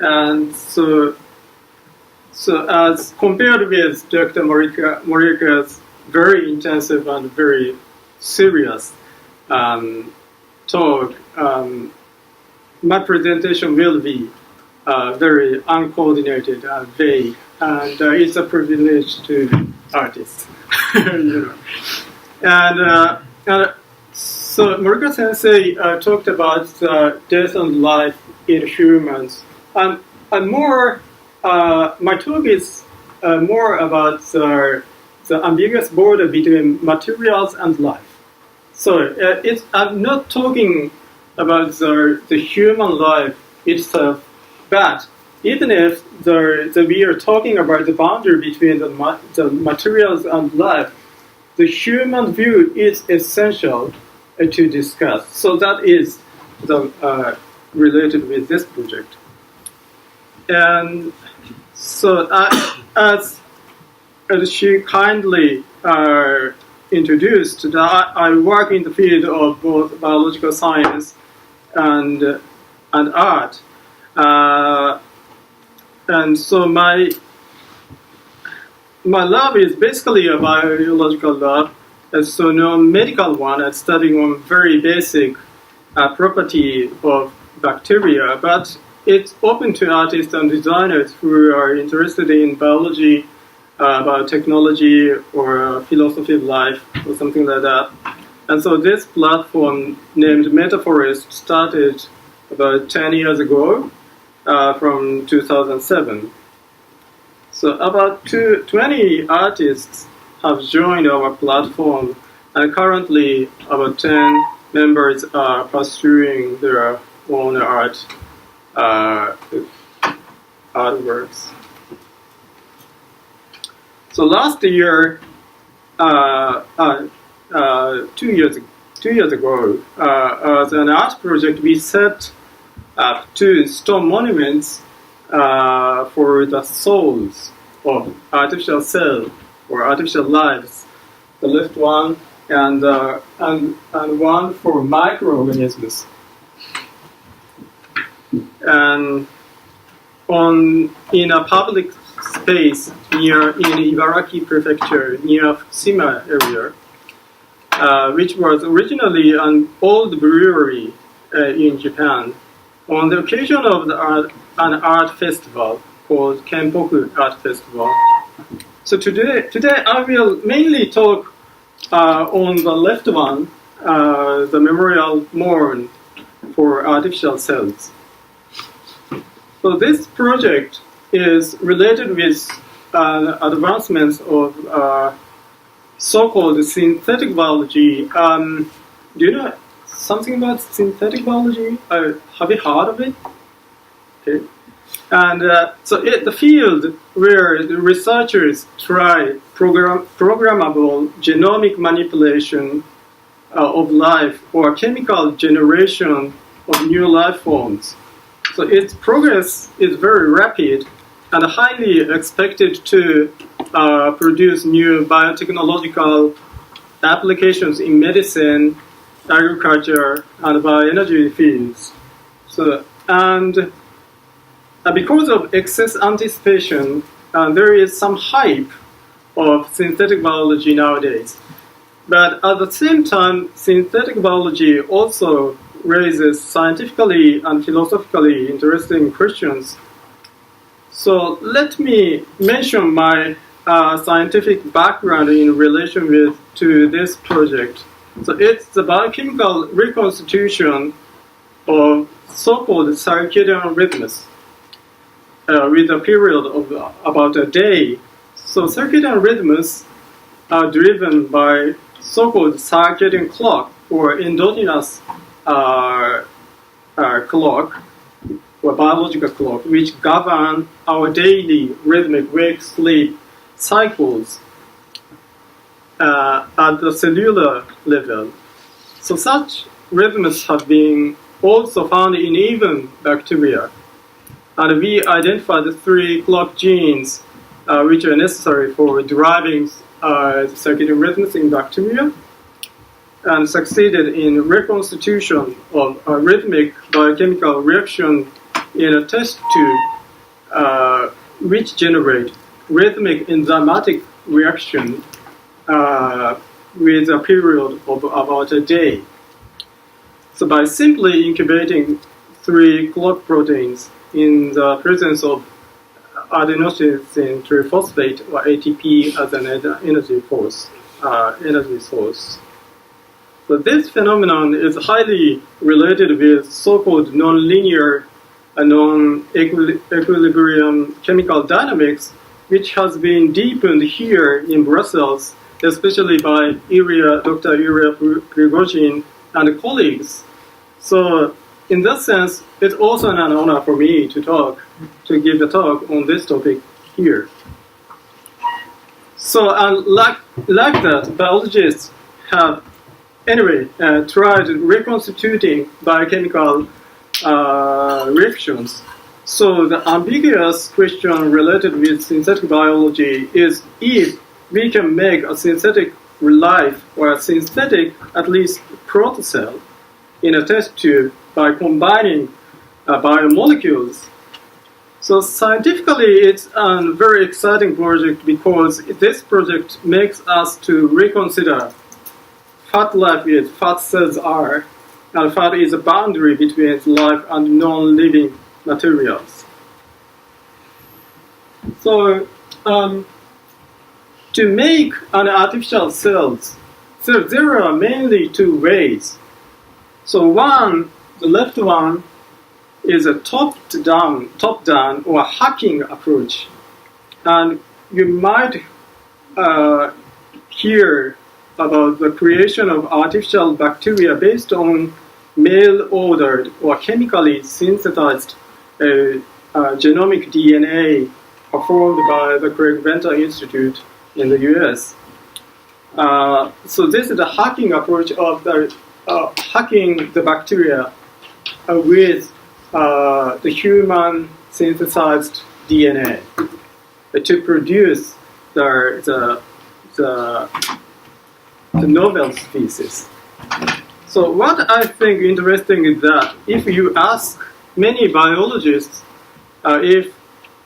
[SPEAKER 4] And so as compared with Dr. Morioka's very intensive and very serious talk, my presentation will be very uncoordinated and vague, and it's a privilege to artist. And so Morioka Sensei talked about death and life in humans. And more, my talk is more about the ambiguous border between materials and life. So I'm not talking about the human life itself, but even if we are talking about the boundary between the materials and life, the human view is essential to discuss. So that is related with this project. And so as she kindly introduced, I work in the field of both biological science and art. And so my lab is basically a biological lab, so no medical one. I'm studying on very basic property of bacteria, but it's open to artists and designers who are interested in biology, biotechnology, or philosophy of life, or something like that. And so this platform named MetaPhorest started about 10 years ago, from 2007. So about 20 artists have joined our platform, and currently about 10 members are pursuing their own artworks. So last year, 2 years ago, as an art project, we set up 2 stone monuments for the souls of artificial cells or artificial lives. The left one and one for microorganisms. And in a public space in Iwasaki Prefecture near Fukushima area, which was originally an old brewery in Japan. On the occasion of an art festival called Kenpoku Art Festival. So today I will mainly talk on the left one, the memorial mound for artificial cells. So this project is related with advancements of so-called synthetic biology. Do you know something about synthetic biology? Have you heard of it? Okay. And so the field where the researchers try programmable genomic manipulation of life or chemical generation of new life forms. So its progress is very rapid and highly expected to produce new biotechnological applications in medicine, agriculture, and bioenergy fields. So, and because of excess anticipation, there is some hype of synthetic biology nowadays. But at the same time, synthetic biology also raises scientifically and philosophically interesting questions. So let me mention my scientific background in relation to this project. So it's the biochemical reconstitution of so-called circadian rhythms with a period of about a day. So circadian rhythms are driven by so-called circadian clock or endogenous clock or biological clock, which govern our daily rhythmic wake-sleep cycles at the cellular level. So such rhythms have been also found in even bacteria. And we identified the 3 clock genes which are necessary for deriving circadian rhythms in bacteria, and succeeded in reconstitution of a rhythmic biochemical reaction in a test tube which generate rhythmic enzymatic reaction with a period of about a day. So by simply incubating 3 clock proteins in the presence of adenosine triphosphate, or ATP, as an energy source. So this phenomenon is highly related with so-called non-linear and non-equilibrium chemical dynamics, which has been deepened here in Brussels, especially by Dr. Ilya Prigozhin and colleagues. So in that sense, it's also an honor for me to give a talk on this topic here. So, and like that, biologists have tried reconstituting biochemical reactions. So the ambiguous question related with synthetic biology is if we can make a synthetic life or a synthetic, at least protocell, in a test tube by combining biomolecules. So scientifically, it's a very exciting project because this project makes us to reconsider what life is, what cells are, and what is the boundary between life and non-living materials. So, to make an artificial cells, so there are mainly two ways. So the left one is a top-down or hacking approach. And you might hear about the creation of artificial bacteria based on mail-ordered or chemically synthesized genomic DNA performed by the Craig Venter Institute in the US. So this is the hacking approach of hacking the bacteria with the human synthesized DNA to produce the novel species. So what I think interesting is that if you ask many biologists if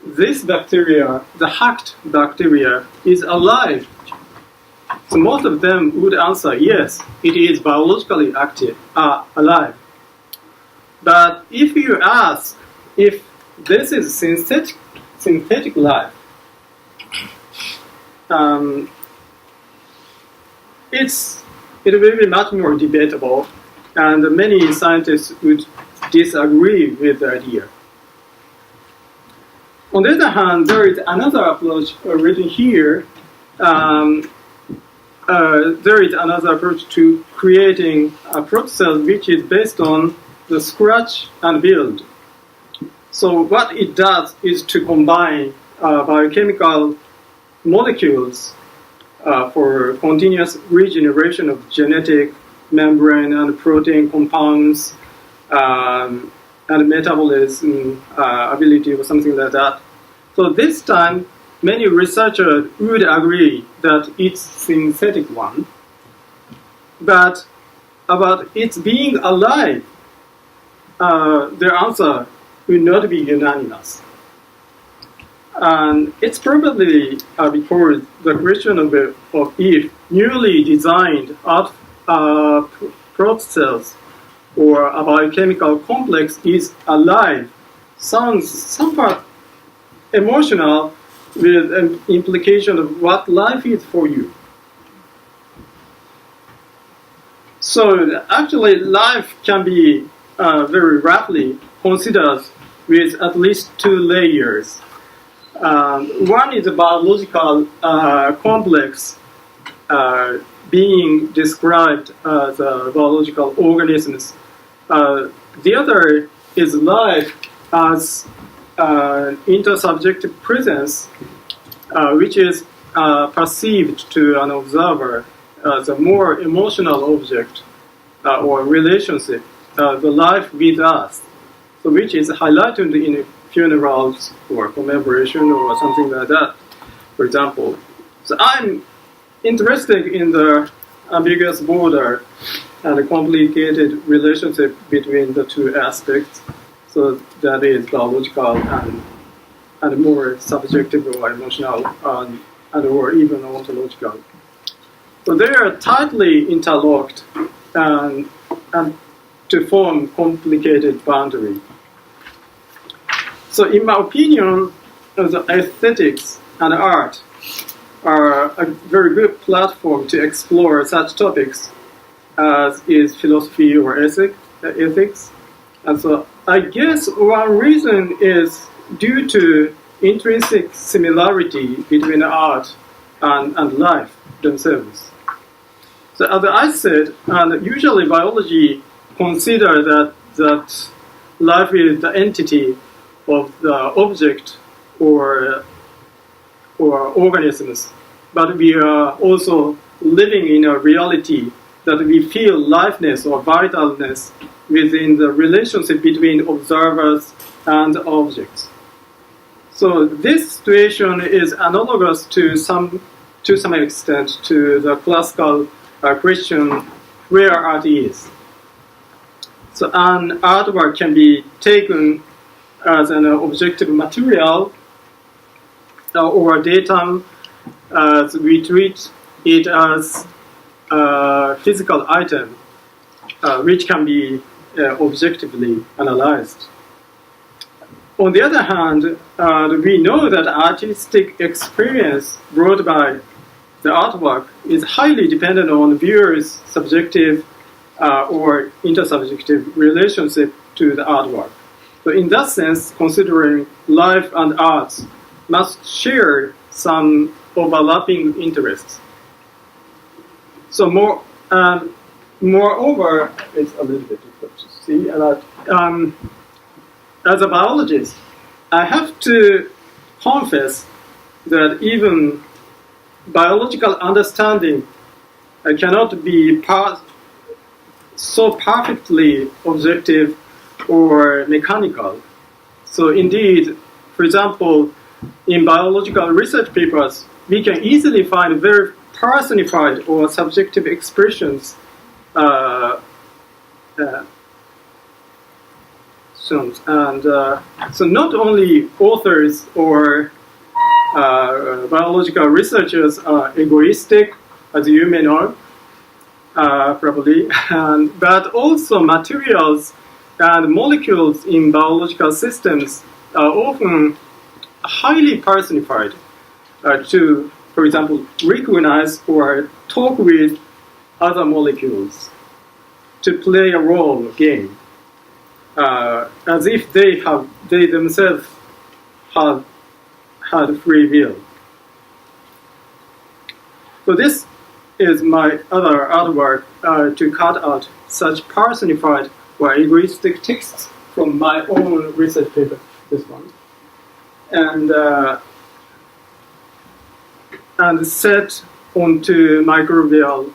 [SPEAKER 4] this bacteria, the hacked bacteria, is alive, so most of them would answer yes, it is biologically alive. But if you ask if this is synthetic life, it will be much more debatable, and many scientists would disagree with the idea. On the other hand, there is another approach written here. There is another approach to creating a protocell which is based on the scratch and build. So what it does is to combine biochemical molecules for continuous regeneration of genetic, membrane, and protein compounds, and metabolism ability or something like that. So this time, many researchers would agree that it's synthetic one, but about its being alive, their answer will not be unanimous. And it's probably because the question of if newly designed protocells or a biochemical complex is alive sounds somewhat emotional with an implication of what life is for you. So actually life can be very roughly considered with at least two layers. One is a biological complex being described as biological organisms. The other is life as intersubjective presence, which is perceived to an observer as a more emotional object or relationship, the life with us, so which is highlighted in funerals or commemoration or something like that, for example. So I'm interested in the ambiguous border and the complicated relationship between the two aspects. So that is biological and more subjective or emotional and or even ontological. So they are tightly interlocked and to form complicated boundary. So in my opinion, the aesthetics and art are a very good platform to explore such topics as is philosophy or ethics. And so I guess one reason is due to intrinsic similarity between art and life themselves. So as I said, and usually biology consider that life is the entity of the object or organisms, but we are also living in a reality that we feel liveness or vitalness within the relationship between observers and objects. So this situation is analogous to some extent to the classical question where art is. So an artwork can be taken as an objective material or datum, as we treat it as a physical item, which can be objectively analyzed. On the other hand, we know that artistic experience brought by the artwork is highly dependent on the viewer's subjective or intersubjective relationship to the artwork. So in that sense, considering life and arts must share some overlapping interests. So moreover, it's a little bit difficult to see. As a biologist, I have to confess that even biological understanding cannot be so perfectly objective or mechanical. So indeed, for example, in biological research papers, we can easily find very personified or subjective expressions. So not only authors or biological researchers are egoistic, as you may know, probably, but also materials and molecules in biological systems are often highly personified to, for example, recognize or talk with other molecules to play a role game, as if they themselves had free will. So this is my other artwork to cut out such personified or egoistic texts from my own research paper, this one, and set onto microbial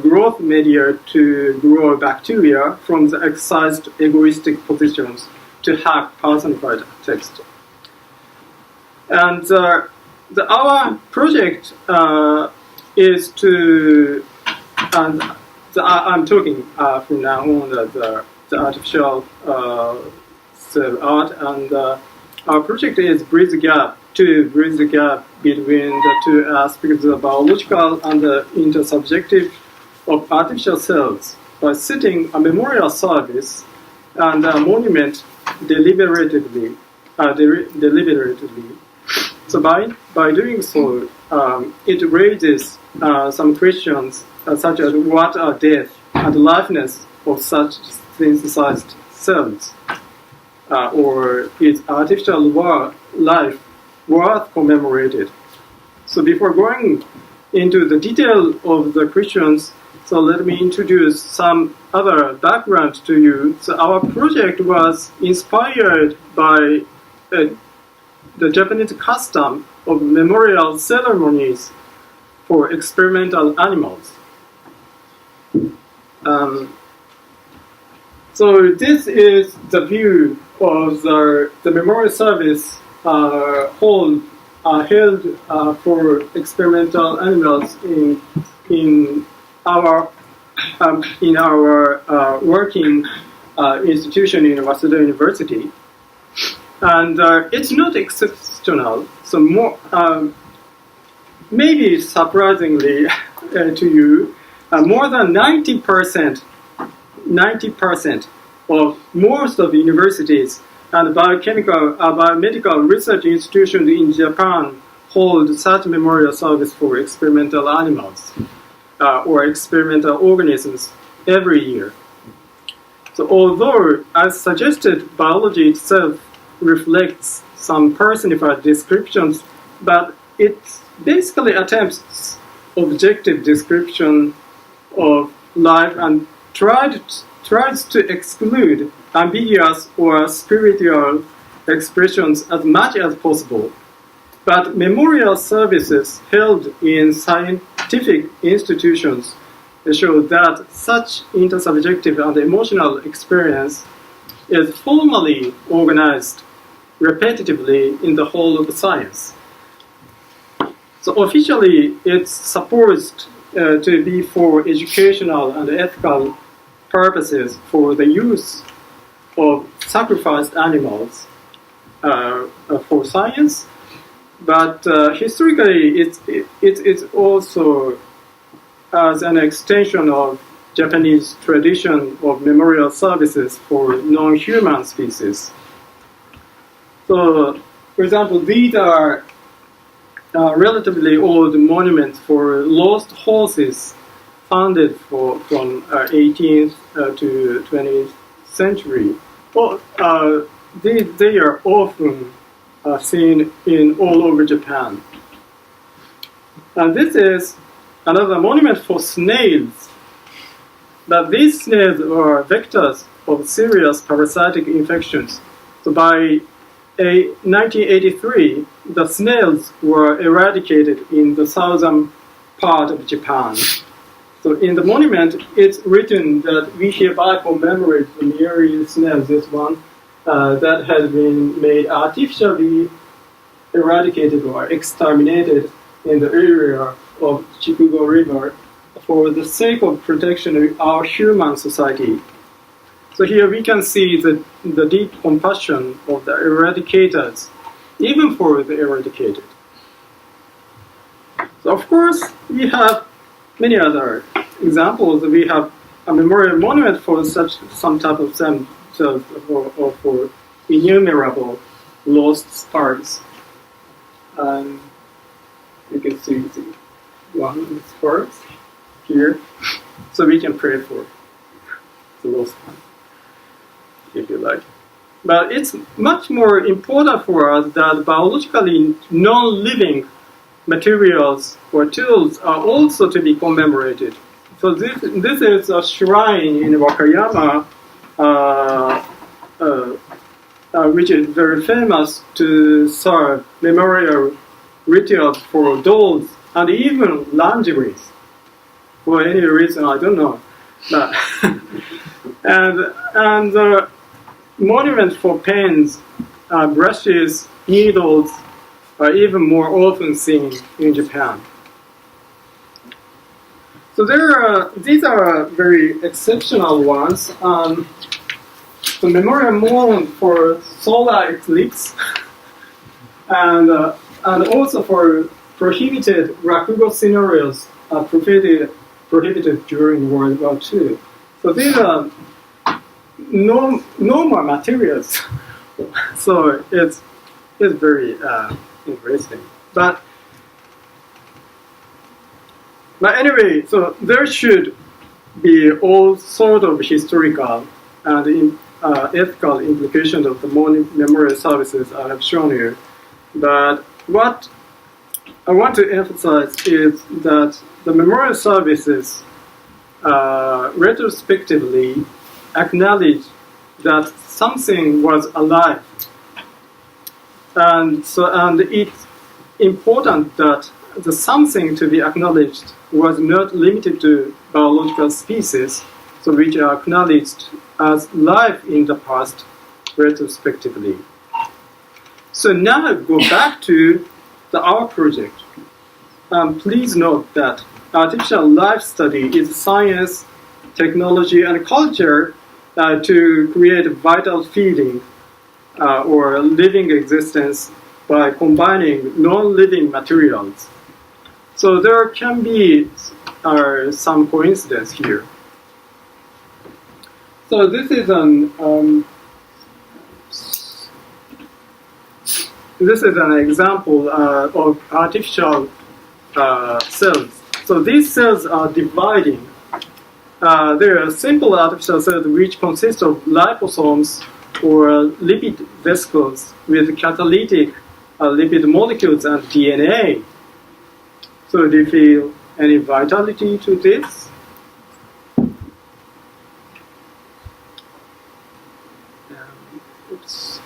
[SPEAKER 4] growth media to grow bacteria from the excised egoistic positions to hack personified text. And our project is to, and I'm talking from now on the artificial cell art, and our project is to bridge the gap between the two aspects of the biological and the intersubjective of artificial cells by setting a memorial service and a monument deliberately. So by doing so, it raises some questions such as what are death and liveness of such synthesized cells, or is artificial life worth commemorated? So before going into the detail of the questions, so let me introduce some other background to you. So our project was inspired by the Japanese custom of memorial ceremonies for experimental animals. So this is the view of the memorial service held for experimental animals in our working institution in Waseda University. And it's not exceptional. So more, maybe surprisingly to you, more than 90% of most of the universities and biomedical research institutions in Japan hold such memorial service for experimental animals or experimental organisms every year. So although, as suggested, biology itself reflects some personified descriptions, but it basically attempts objective description of life and tries to exclude ambiguous or spiritual expressions as much as possible. But memorial services held in scientific institutions show that such intersubjective and emotional experience is formally organized repetitively in the whole of science. So officially, it's supposed to be for educational and ethical purposes for the use of sacrificed animals for science, but historically it's also as an extension of Japanese tradition of memorial services for non-human species. So, for example, these are relatively old monuments for lost horses founded from 18th to 20th century. Well, they are often seen in all over Japan. And this is another monument for snails. But these snails are vectors of serious parasitic infections. So by 1983, the snails were eradicated in the southern part of Japan. So in the monument, it's written that we hereby commemorate the myriad snails, this one, that has been made artificially eradicated or exterminated in the area of Chikugo River for the sake of protection of our human society. So here we can see the deep compassion of the eradicators, even for the eradicated. So of course, we have many other examples. We have a memorial monument for some type of cells or for innumerable lost sparks. And you can see the one of the sparks here. So we can pray for the lost one, if you like. But it's much more important for us that biologically non-living materials or tools are also to be commemorated. So this is a shrine in Wakayama, which is very famous to serve memorial rituals for dolls and even lingeries. For any reason, I don't know. But and the monument for pens, brushes, needles are even more often seen in Japan. So these are very exceptional ones. The memorial monument for solar eclipse, and also for prohibited rakugo scenarios prohibited during World War II. So these are normal materials. So it's very interesting. But anyway, so there should be all sort of historical and ethical implications of the memorial services I have shown here. But what I want to emphasize is that the memorial services retrospectively acknowledge that something was alive. And it's important that the something to be acknowledged was not limited to biological species, so which are acknowledged as life in the past retrospectively. So now go back to our project. Please note that artificial life study is science, technology, and culture to create a vital feeling or living existence by combining non-living materials. So there can be some coincidence here. So this is an this is an example of artificial cells. So these cells are dividing. There are simple artificial cells which consist of liposomes or lipid vesicles with catalytic lipid molecules and DNA. So do you feel any vitality to this? Oops.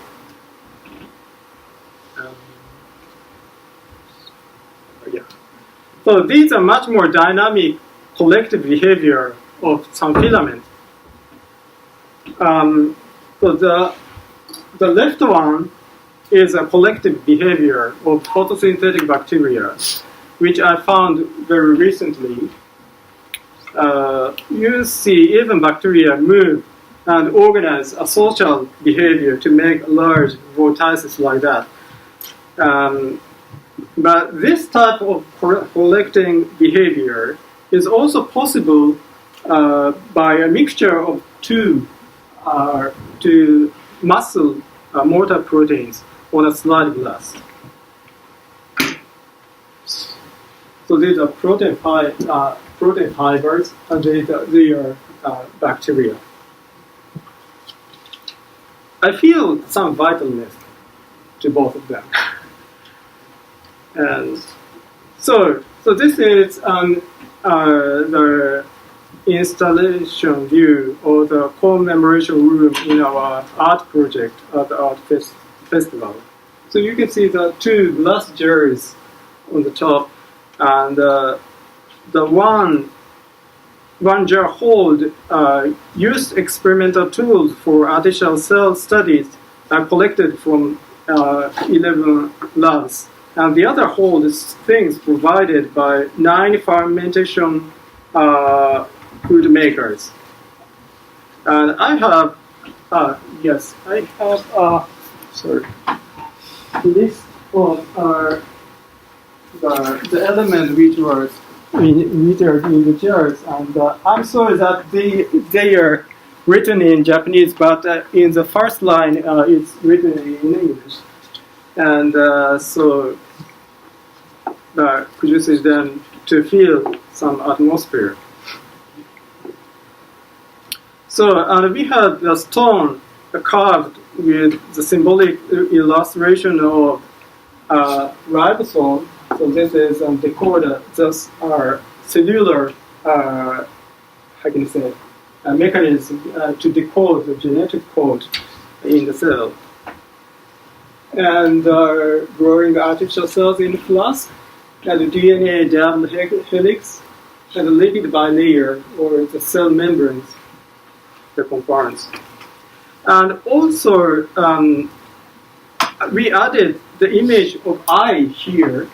[SPEAKER 4] Yeah. So these are much more dynamic collective behavior of some filament. So the left one is a collective behavior of photosynthetic bacteria, which I found very recently. You see even bacteria move and organize a social behavior to make large vortices like that. But this type of collecting behavior is also possible by a mixture of two muscle motor proteins on a slide glass. So these are protein fibers, and they are bacteria. I feel some vitalness to both of them. And so this is the installation view or the commemoration room in our art project at the art festival. So you can see the two glass jars on the top, and the one jar hold used experimental tools for artificial cell studies collected from 11 labs. And the other hold is things provided by 9 fermentation food makers. And I have, list of the elements which were in the jars. And I'm sorry that they are written in Japanese, but in the first line it's written in English. And so that produces them to feel some atmosphere. So, and we had the stone carved with the symbolic illustration of ribosome. So this is decoder, just our cellular, mechanism to decode the genetic code in the cell. And growing artificial cells in flask, and the DNA double helix, and the lipid bilayer, or the cell membranes, the components. And also, we added the image of eye here,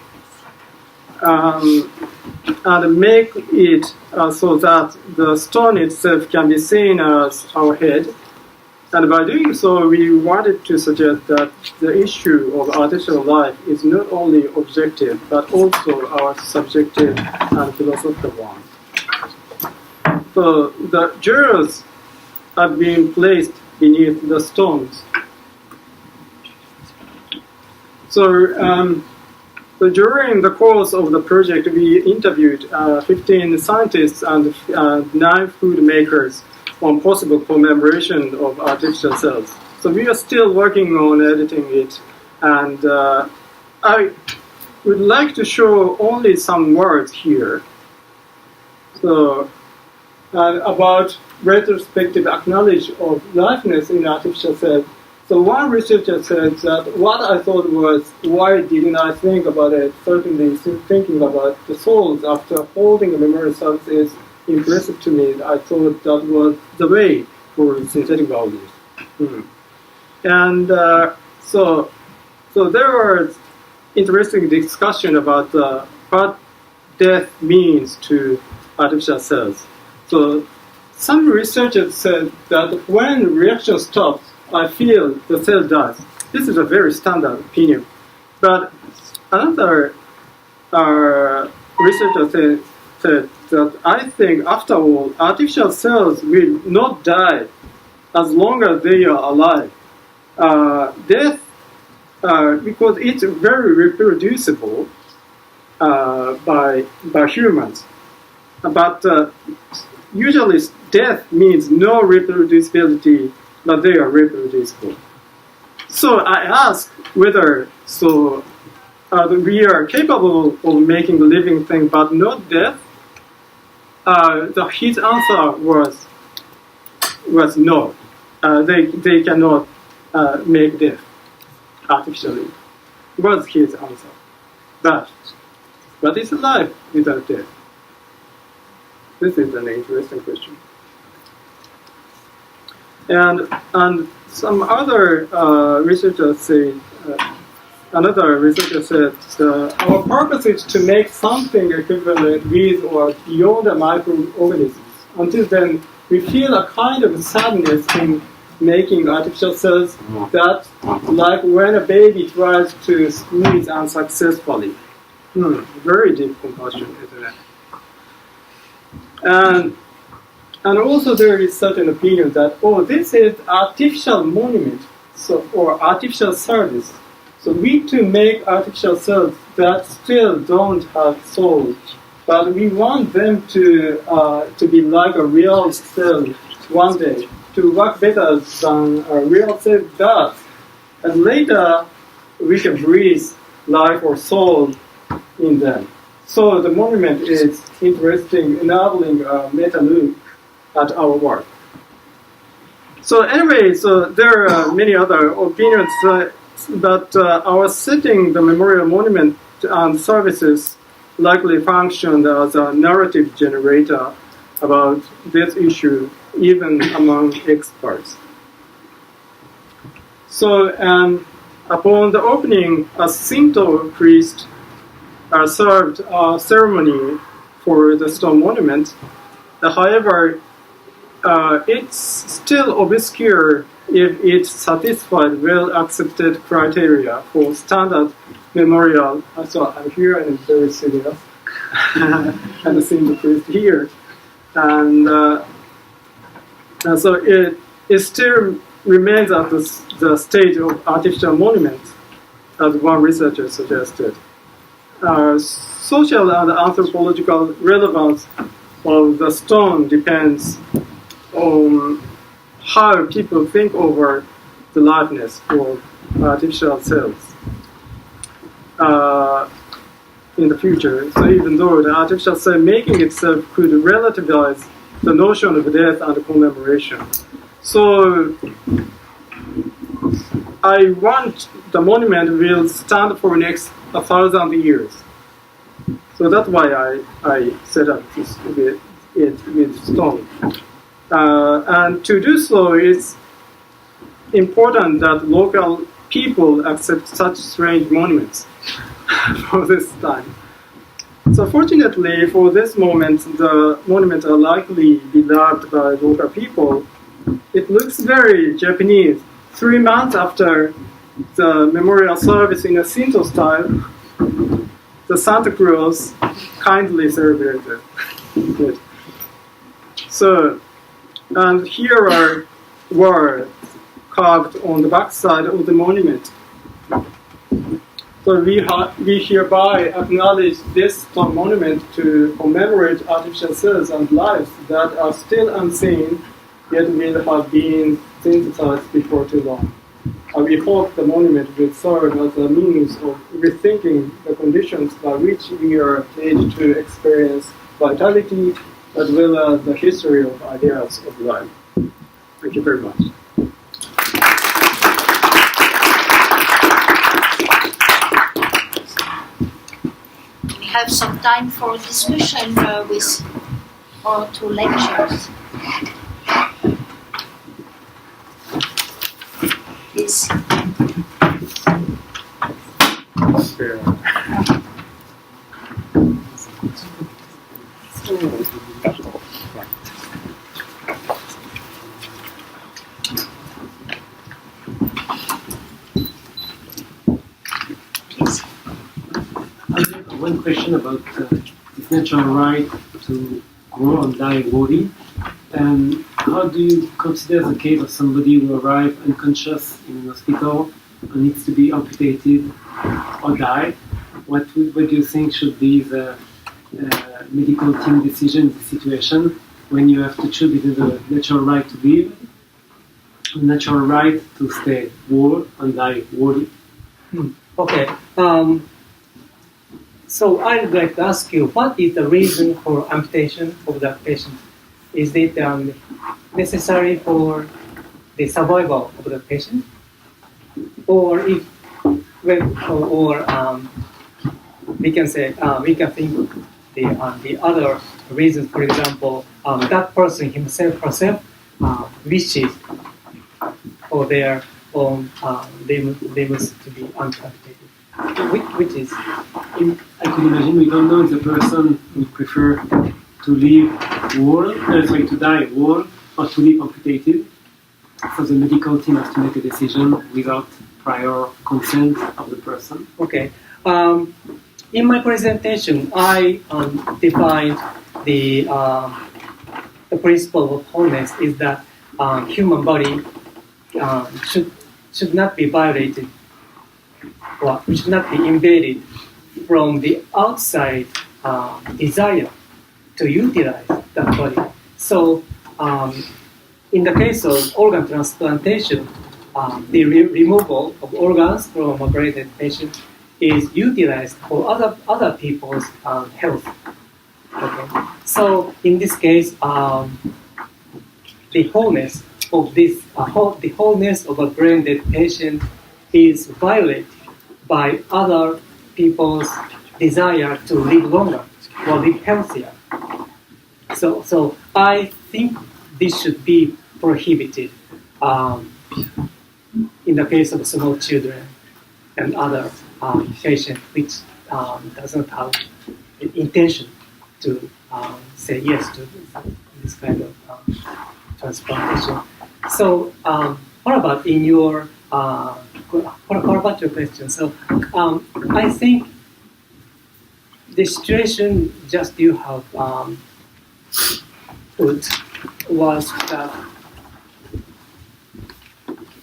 [SPEAKER 4] and make it so that the stone itself can be seen as our head. And by doing so, we wanted to suggest that the issue of artificial life is not only objective, but also our subjective and philosophical one. So the jars have been placed beneath the stones. So during the course of the project, we interviewed 15 scientists and 9 food makers on possible commemoration of artificial cells. So we are still working on editing it, and I would like to show only some words here. So about retrospective acknowledge of liveness in artificial cells. So one researcher said that what I thought was, why didn't I think about it? Certainly thinking about the souls after holding a memory cells is impressive to me. I thought that was the way for synthetic biology. And so there was interesting discussion about what death means to artificial cells. So some researchers said that when reaction stops, I feel the cell dies. This is a very standard opinion. But another researcher said that I think, after all, artificial cells will not die as long as they are alive. Death because it's very reproducible by humans. But usually death means no reproducibility, but they are reproducible. So I ask whether we are capable of making a living thing, but not death. His answer was no. They cannot make death artificially. Was his answer. But what is life without death? This is an interesting question. And some other researchers say, another researcher said, our purpose is to make something equivalent with or beyond the microorganisms. Until then, we feel a kind of sadness in making artificial cells that, like when a baby tries to squeeze unsuccessfully. Very deep compassion, isn't it? And also there is certain opinion that, this is artificial monument, or artificial service. So we to make artificial cells that still don't have soul, but we want them to be like a real cell one day, to work better than a real cell does. And later we can breathe life or soul in them. So the monument is interesting, enabling a meta loop at our work. So anyway, there are many other opinions that our setting the memorial monument and services likely functioned as a narrative generator about this issue, even among experts. So upon the opening, a Shinto priest served a ceremony for the stone monument. However, it's still obscure if it satisfied well-accepted criteria for standard memorial. So I'm here and I'm very serious. And seeing the priest here. And so it still remains at the stage of artificial monument, as one researcher suggested. Social and anthropological relevance of the stone depends on how people think over the liveness of artificial cells in the future. So even though the artificial cell making itself could relativize the notion of death and commemoration. So I want the monument will stand for next 1,000 years. So that's why I set up this with stone. And to do so, it's important that local people accept such strange monuments for this time. So fortunately, for this moment, the monuments are likely beloved by local people. It looks very Japanese. 3 months after the memorial service in a Shinto style, the Santa Claus kindly celebrated. Good. So, and here are words carved on the backside of the monument. So we hereby acknowledge this stone monument to commemorate artificial cells and lives that are still unseen, yet will have been synthesized before too long. We hope the monument will serve as a means of rethinking the conditions by which we are made to experience vitality, as well as the history of ideas of life. Thank you very much.
[SPEAKER 1] We have some time for discussion with our two lecturers. Please.
[SPEAKER 5] One question about this natural right to grow and die body. How do you consider the case of somebody who arrives unconscious in an hospital needs to be amputated or die, what do you think should be the medical team decision in the situation when you have to choose between the natural right to live, the natural right to stay whole and die wholly?
[SPEAKER 3] Okay. So I'd like to ask you, what is the reason for amputation of that patient? Is it necessary for the survival of the patient, or if, we can say we can think the other reasons. For example, that person herself wishes for their own limbs to be amputated. Which is?
[SPEAKER 5] I could imagine we don't know if the person would prefer to live whole, to die whole, or to live amputated. So the medical team has to make a decision without prior consent of the person.
[SPEAKER 3] Okay. In my presentation, I defined the principle of wholeness is that human body should not be violated, or should not be invaded from the outside desire to utilize that body. So, in the case of organ transplantation, the removal of organs from a brain patient is utilized for other people's health. Okay. So, in this case, the wholeness of this, the wholeness of a brain dead patient is violated by other people's desire to live longer or live healthier. So I think this should be prohibited in the case of small children and other patients which does not have the intention to say yes to this kind of transplantation. So what about in your what about your question? So I think the situation just you have put was that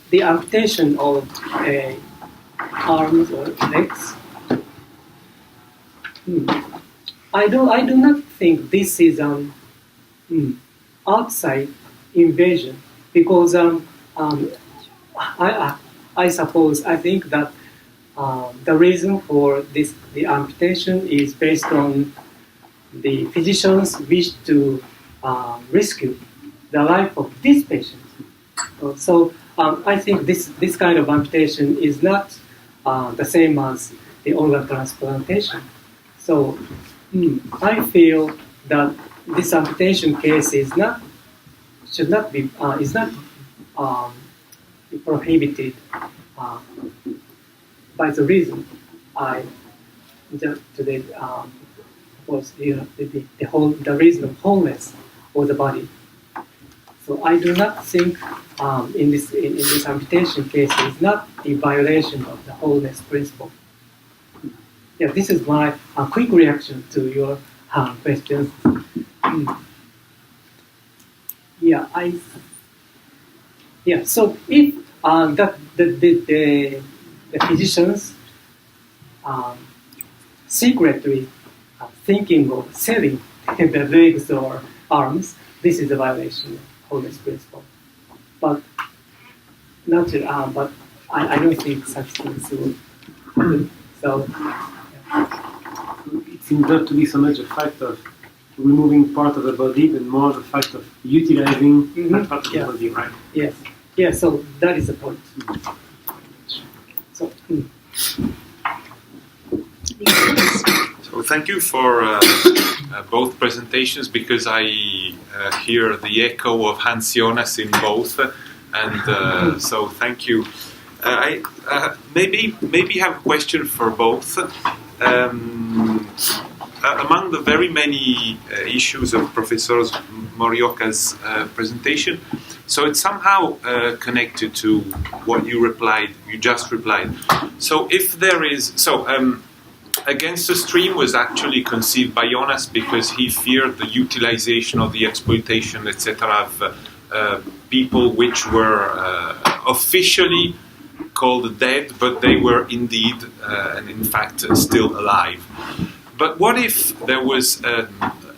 [SPEAKER 3] the amputation of arms or legs. I do not think this is an outside invasion, because I suppose I think that the reason for the amputation is based on the physicians wish to rescue the life of this patient. So I think this kind of amputation is not the same as the organ transplantation. So I feel that this amputation case is not prohibited by the reason I just today was the reason of wholeness of the body. So I do not think in this amputation case is not a violation of the wholeness principle. Yeah, this is my quick reaction to your questions. So if the physicians secretly thinking of selling the legs or arms, this is a violation of wholeness principle. But but I don't think such things will happen. So
[SPEAKER 5] it seems not to be so much a fact of removing part of the body, but more the fact of utilizing that part of the body, right?
[SPEAKER 3] Yes. Yeah, so that is the point. So,
[SPEAKER 6] So thank you for both presentations, because I hear the echo of Hans Jonas in both, and so thank you. I maybe have a question for both. Among the very many issues of Professor Morioka's presentation, so it's somehow connected to what you just replied. So if there is, Against the Stream was actually conceived by Jonas because he feared the utilization of the exploitation, etc., of people which were officially called dead, but they were indeed and in fact still alive. But what if there was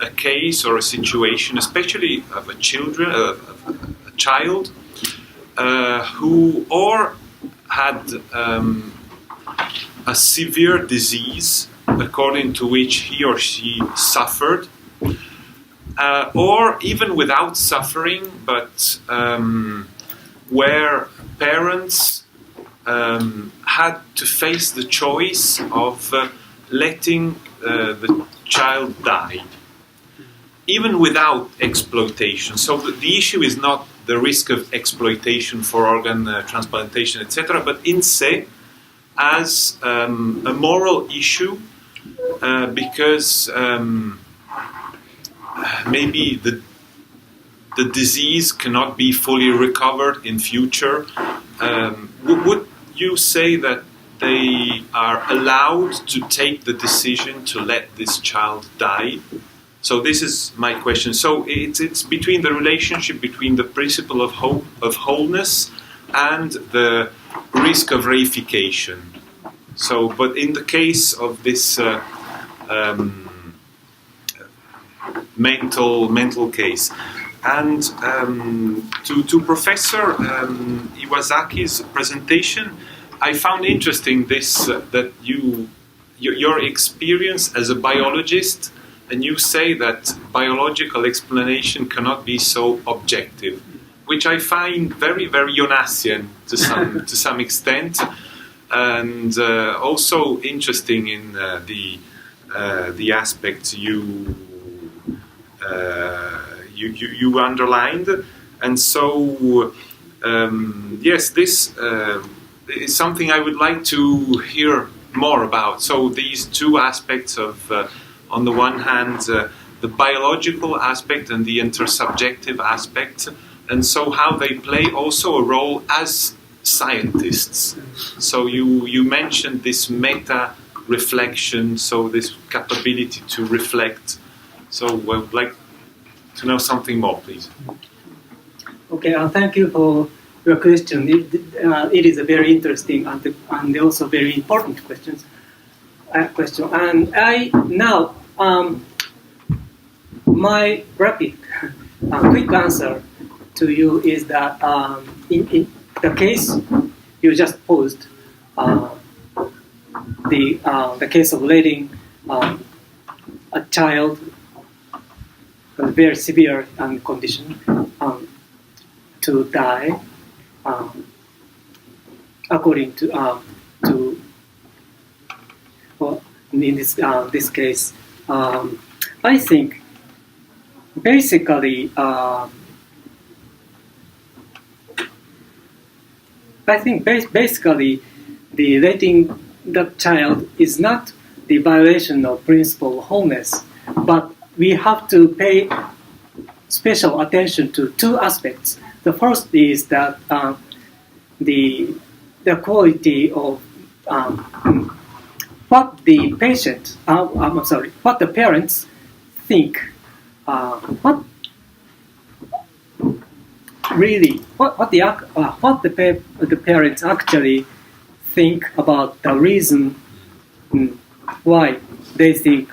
[SPEAKER 6] a case or a situation, especially of a child who or had a severe disease according to which he or she suffered, or even without suffering, but where parents had to face the choice of letting the child die, even without exploitation. So the issue is not the risk of exploitation for organ transplantation, etc., but in se as a moral issue, because maybe the disease cannot be fully recovered in future. Would you say that they are allowed to take the decision to let this child die? So this is my question. So it's between the relationship between the principle of wholeness and the risk of reification. So, but in the case of this mental case, and to Professor Iwasaki's presentation, I found interesting this that your experience as a biologist, and you say that biological explanation cannot be so objective, which I find very, very Jonassian to some extent, and also interesting in the aspects you underlined. And so yes, this is something I would like to hear more about. So these two aspects of on the one hand the biological aspect and the intersubjective aspect, and so how they play also a role as scientists. So you mentioned this meta reflection, so this capability to reflect. So I would like to know something more, please.
[SPEAKER 3] Okay, thank you for your question. It is a very interesting and also very important question. And I now my rapid quick answer to you is that in the case you just posed, the case of letting a child a very severe condition to die, according to well, in this case, I think basically the letting the child is not the violation of principle of wholeness, but we have to pay special attention to two aspects. The first is that the quality of what the patient, what the parents think, what the parents actually think about the reason why they think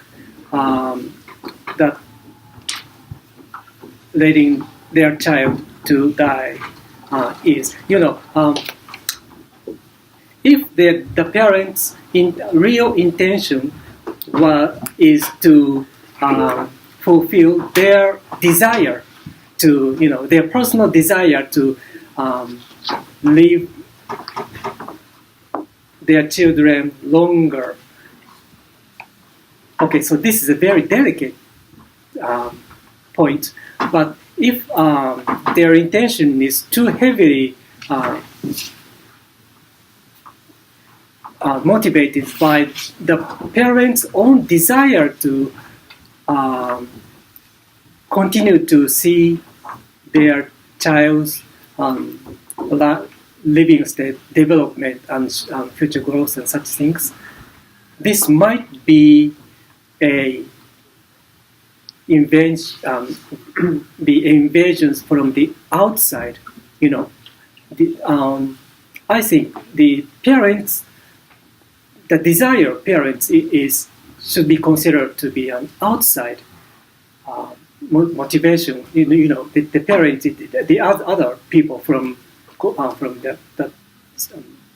[SPEAKER 3] that letting their child to die is, if the parents' real intention is to fulfill their desire to, their personal desire to live their children longer. Okay, so this is a very delicate point, but if their intention is too heavily motivated by the parents' own desire to continue to see their child's living state, development, and future growth and such things, this might be invasions from the outside, I think the parents, the desire of parents should be considered to be an outside motivation. The parents, the other people from the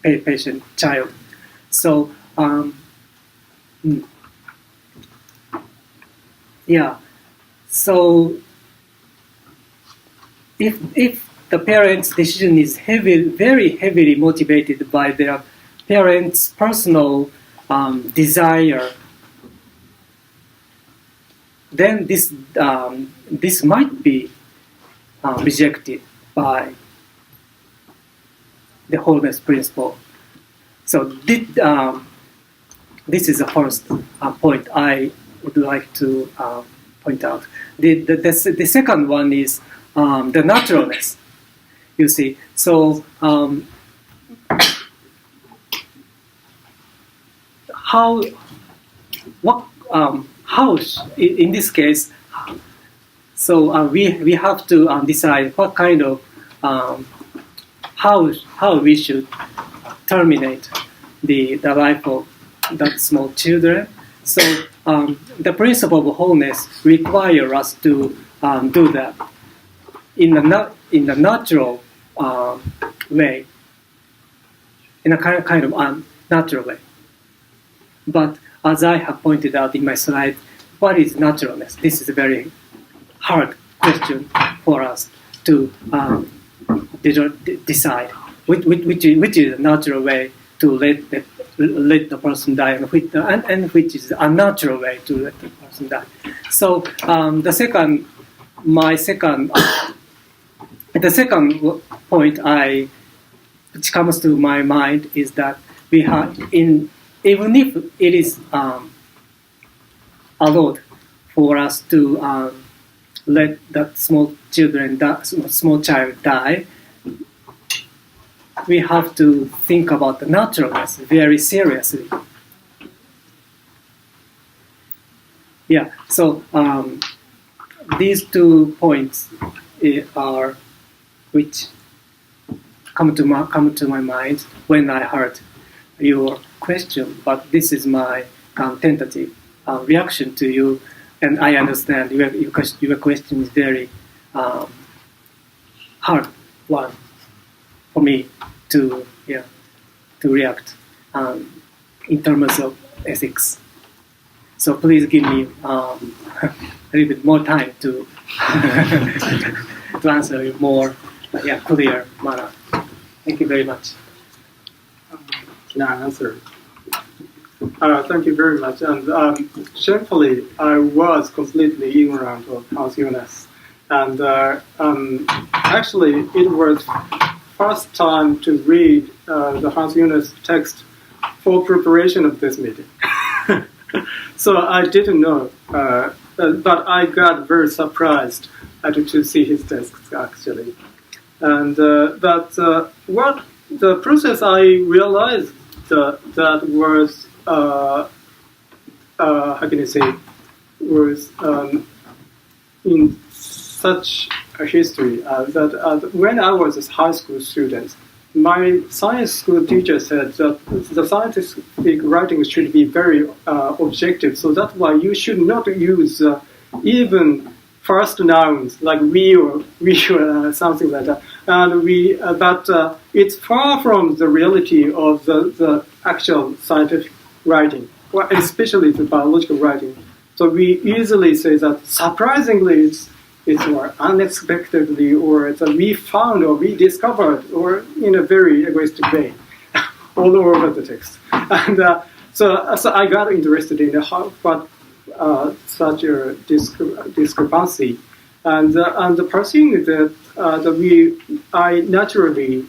[SPEAKER 3] patient child. So So if the parents' decision is very heavily motivated by their parents' personal desire, then this might be rejected by the wholeness principle. So this is the first point I would like to point out. The second one is the naturalness. You see, so how in this case? So we have to decide what kind of how we should terminate the life of that small children. So the principle of wholeness requires us to do that in the natural way, in a kind of natural way. But as I have pointed out in my slide, what is naturalness? This is a very hard question for us to decide which is a natural way to let the person die, and which is a unnatural way to let the person die. So the second point which comes to my mind is that we have even if it is allowed for us to let that small child die, we have to think about the naturalness very seriously. Yeah. So these 2 points are which come to my mind when I heard your question. But this is my tentative reaction to you, and I understand your question is very hard one for me to react in terms of ethics. So please give me a little bit more time to to answer in more clear manner. Thank you very much.
[SPEAKER 4] Can I answer? Thank you very much. And shamefully, I was completely ignorant of transhumanism. And actually, it was first time to read the transhumanist text for preparation of this meeting. So I didn't know, but I got very surprised to see his text actually. And what the process I realized that was how can you say was in such a history that when I was a high school student, my science school teacher said that the scientific writing should be very objective. So that's why you should not use even first nouns like we or something like that. And but it's far from the reality of the actual scientific writing, especially the biological writing. So we easily say that surprisingly it's more unexpectedly, or it's we found or we discovered, or in a very egoistic way, all over the text. And so I got interested in what such a discrepancy, and pursuing that I naturally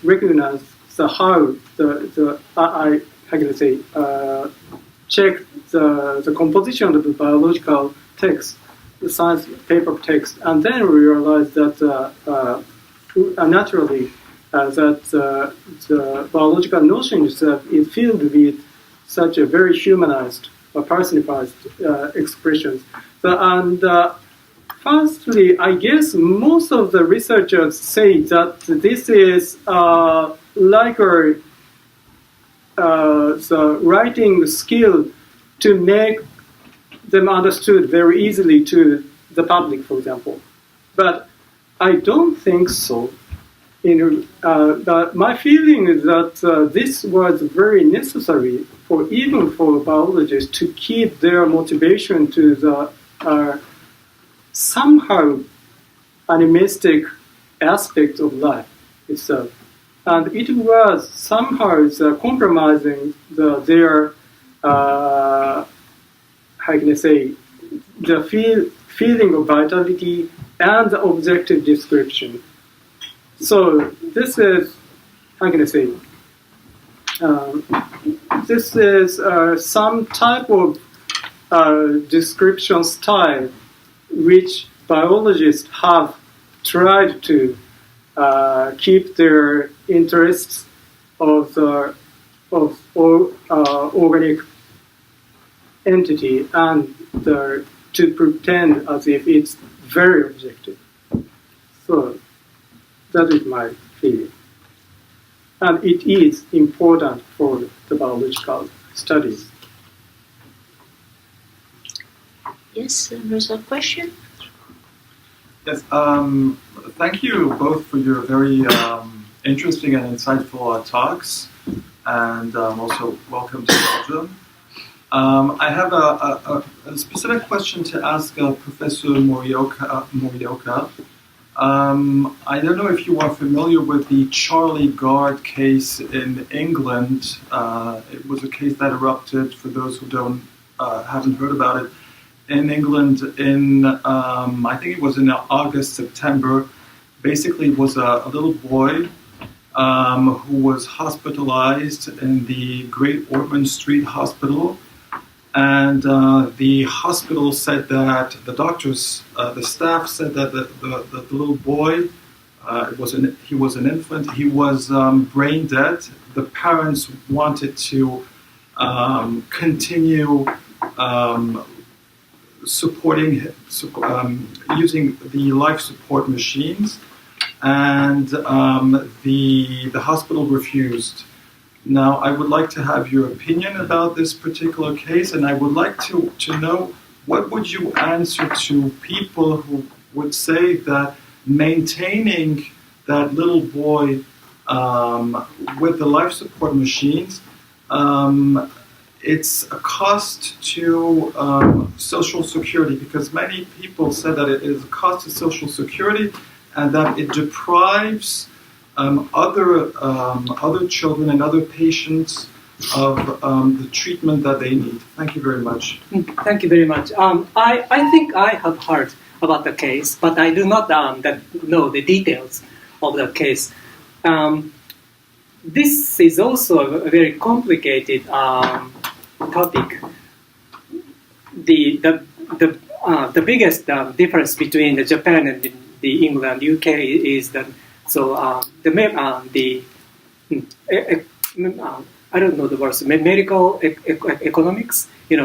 [SPEAKER 4] recognize how I can say check the composition of the biological text, the science paper text, and then realize that naturally that the biological notion itself is filled with such a very humanized or personified expressions. And firstly, I guess most of the researchers say that this is like the writing skill to make them understood very easily to the public, for example. But I don't think so. My feeling is that this was very necessary even for biologists to keep their motivation to the somehow animistic aspect of life itself. And it was somehow compromising their, how can I say, the feeling of vitality and the objective description. So this is, how can I say, this is some type of description style which biologists have tried to keep their interests of organic entity and to pretend as if it's very objective. So that is my feeling. And it is important for the biological studies.
[SPEAKER 1] Yes, another question?
[SPEAKER 7] Yes, thank you both for your very interesting and insightful talks, and also welcome to Belgium. I have a specific question to ask Professor Morioka. I don't know if you are familiar with the Charlie Gard case in England. It was a case that erupted, for those who haven't heard about it, in England in, I think it was in August, September. Basically, it was a little boy who was hospitalized in the Great Ormond Street Hospital. And the hospital said that, the staff said that the little boy, he was an infant, he was brain dead. The parents wanted to continue supporting, using the life support machines, and the hospital refused. Now, I would like to have your opinion about this particular case, and I would like to know, what would you answer to people who would say that maintaining that little boy with the life support machines, it's a cost to Social Security, because many people said that it is a cost to Social Security and that it deprives other children and other patients of the treatment that they need. Thank you very much.
[SPEAKER 3] Thank you very much. I think I have heard about the case, but I do not know the details of the case. This is also a very complicated topic. The biggest difference between the Japan and the England, UK is that I don't know the words, medical economics, the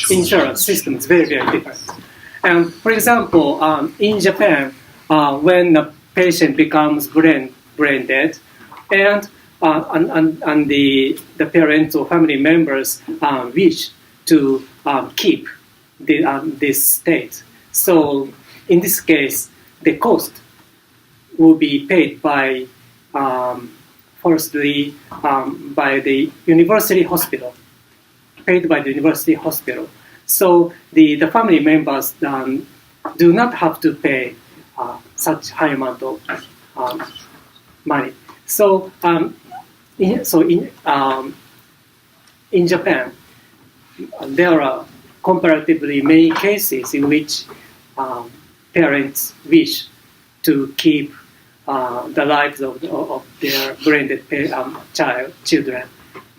[SPEAKER 3] insurance system is very, very different. And for example, in Japan, when a patient becomes brain dead, and the parents or family members wish to keep this state. So in this case, the cost will be paid by firstly by the university hospital, So the family members do not have to pay such high amount of money. So in Japan, there are comparatively many cases in which parents wish to keep the lives of their brain dead children,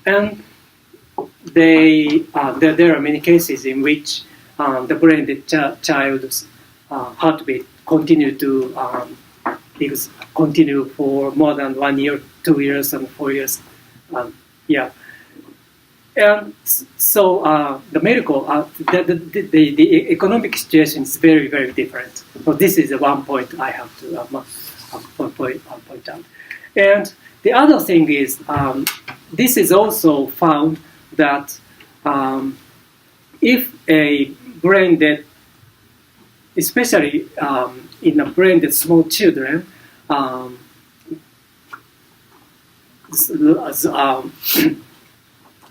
[SPEAKER 3] and there are many cases in which the brain dead child's heartbeat continue for more than 1 year, 2 years, and 4 years. And so the medical, the economic situation is very, very different. So this is the one point I have to point out. And the other thing is, this is also found that if a brain dead, especially in a brain dead small children,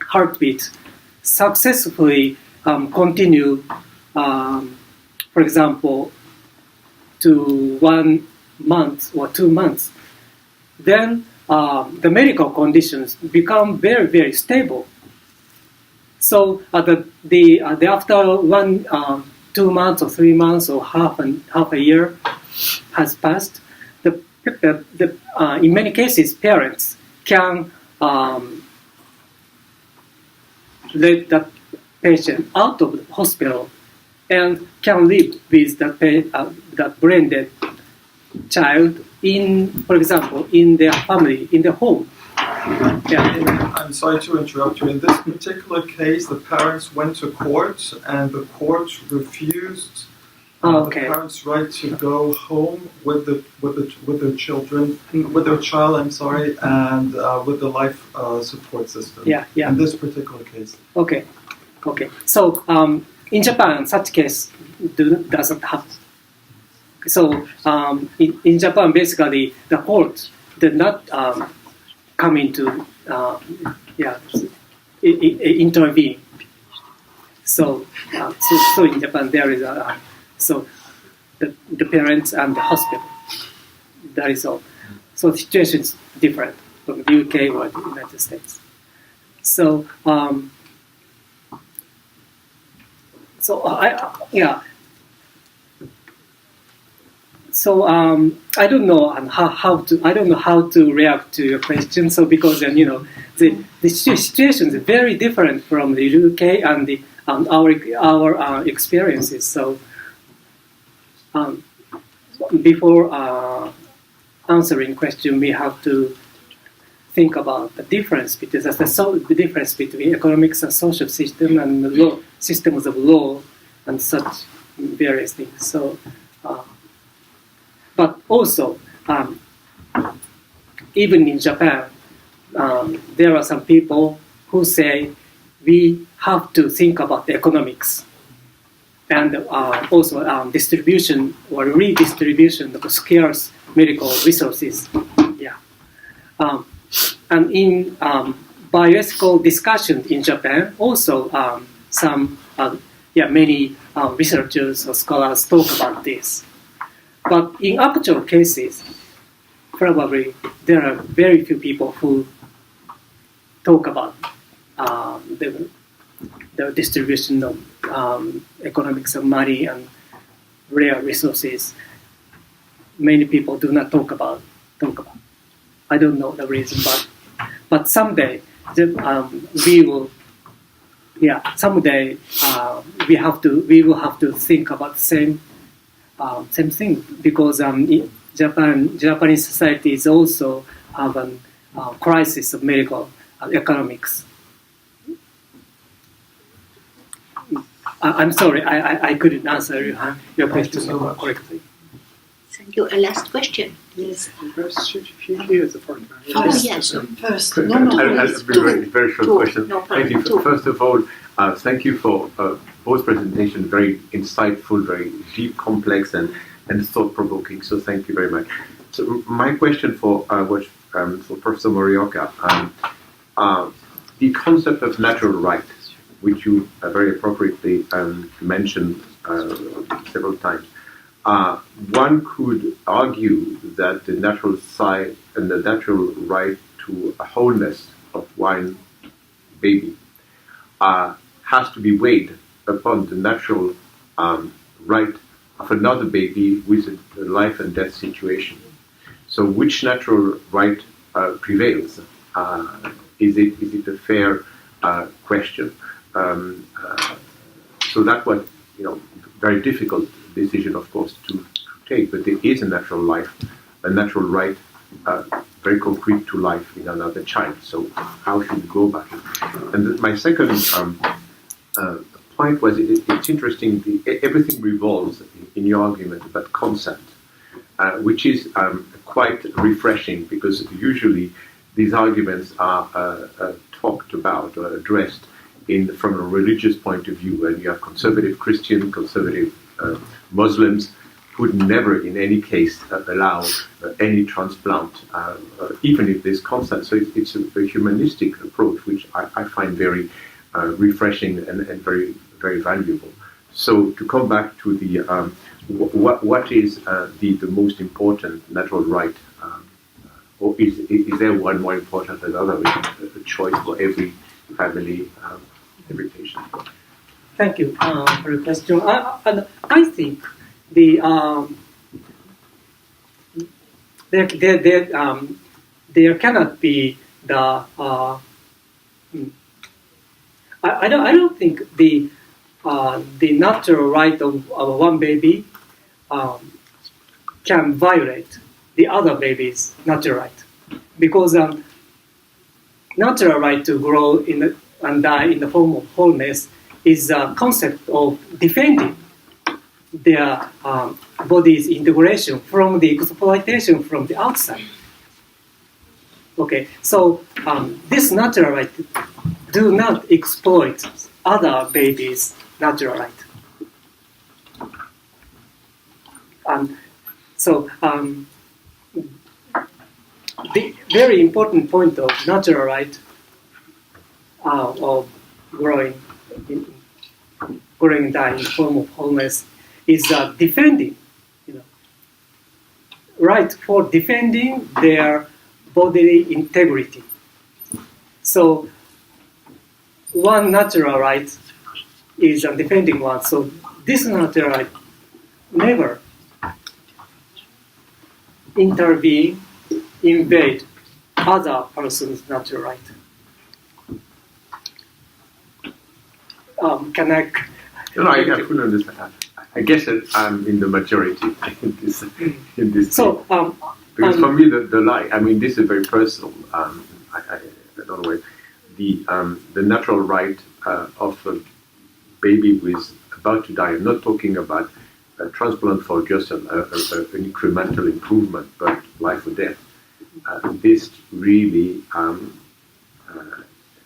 [SPEAKER 3] heartbeat successfully continue, for example, to 1 month or 2 months, then the medical conditions become very, very stable. So after 2 months or 3 months or half a year has passed, in many cases parents can let that patient out of the hospital and can live with that brain dead child for example, in their family, in their home. Yeah.
[SPEAKER 7] I'm sorry to interrupt you. In this particular case, the parents went to court, and the court refused the parents' right to go home with their children, with their child. I'm sorry, and with the life support system.
[SPEAKER 3] Yeah.
[SPEAKER 7] In this particular case.
[SPEAKER 3] Okay. So in Japan, such case doesn't happen. So in Japan, basically, the court did not come into intervene. So in Japan, there is the parents and the hospital. That is all. So the situation is different from the UK or the United States. So So I don't know how to react to your question. So because the situation is very different from the UK and our experiences. So before answering question, we have to think about the difference between economics and social system and the law, systems of law and such various things. So. But also, even in Japan, there are some people who say we have to think about the economics and also distribution or redistribution of scarce medical resources. Yeah, and in bioethical discussions in Japan, also many researchers or scholars talk about this. But in actual cases, probably there are very few people who talk about the distribution of economics of money and rare resources. Many people do not talk about. I don't know the reason, but someday we will. Yeah, someday we will have to think about the same thing, because Japanese society is also have a crisis of medical economics. I'm sorry, I couldn't answer your question correctly.
[SPEAKER 1] Thank you. A last question.
[SPEAKER 8] Yes. Here's the point.
[SPEAKER 1] Yes.
[SPEAKER 8] First.
[SPEAKER 9] Very short question.
[SPEAKER 1] No
[SPEAKER 9] thank you. First of all, thank you for both presentations. Very insightful, very deep, complex, and thought-provoking. So thank you very much. So my question for Professor Morioka, the concept of natural right, which you very appropriately mentioned several times. One could argue that the natural side and the natural right to a wholeness of one baby has to be weighed upon the natural right of another baby with a life and death situation. So, which natural right prevails? Is it a fair question? So that was, very difficult decision, of course, to take. But there is a natural life, a natural right very concrete to life in another child. So how should we go about it? And my second point was it's interesting. Everything revolves in your argument about consent, which is quite refreshing because usually these arguments are talked about or addressed from a religious point of view, and you have conservative Christian, conservative Muslims who would never in any case allow any transplant, even if there's consent. So it's a humanistic approach, which I find very refreshing and very, very valuable. So to come back to the what is the most important natural right, or is there one more important than another? It's a choice for every family, every patient.
[SPEAKER 3] Thank you for the question. I think there cannot be the. I don't think the natural right of one baby can violate the other baby's natural right, because natural right to grow and die in the form of wholeness is a concept of defending their body's integration from the exploitation from the outside. Okay, so this natural right do not exploit other babies' natural right. The very important point of natural right of growing and dying in the form of wholeness is defending, right for defending their bodily integrity. So one natural right is a defending one. So this natural right never intervene, invade other person's natural right. Can I?
[SPEAKER 9] No, I fully understand. I guess that I'm in the majority in this.
[SPEAKER 3] So,
[SPEAKER 9] because for me, the lie. I mean, this is very personal. I don't know. The natural right of a baby who is about to die. I'm not talking about a transplant for just an incremental improvement, but life or death. This really,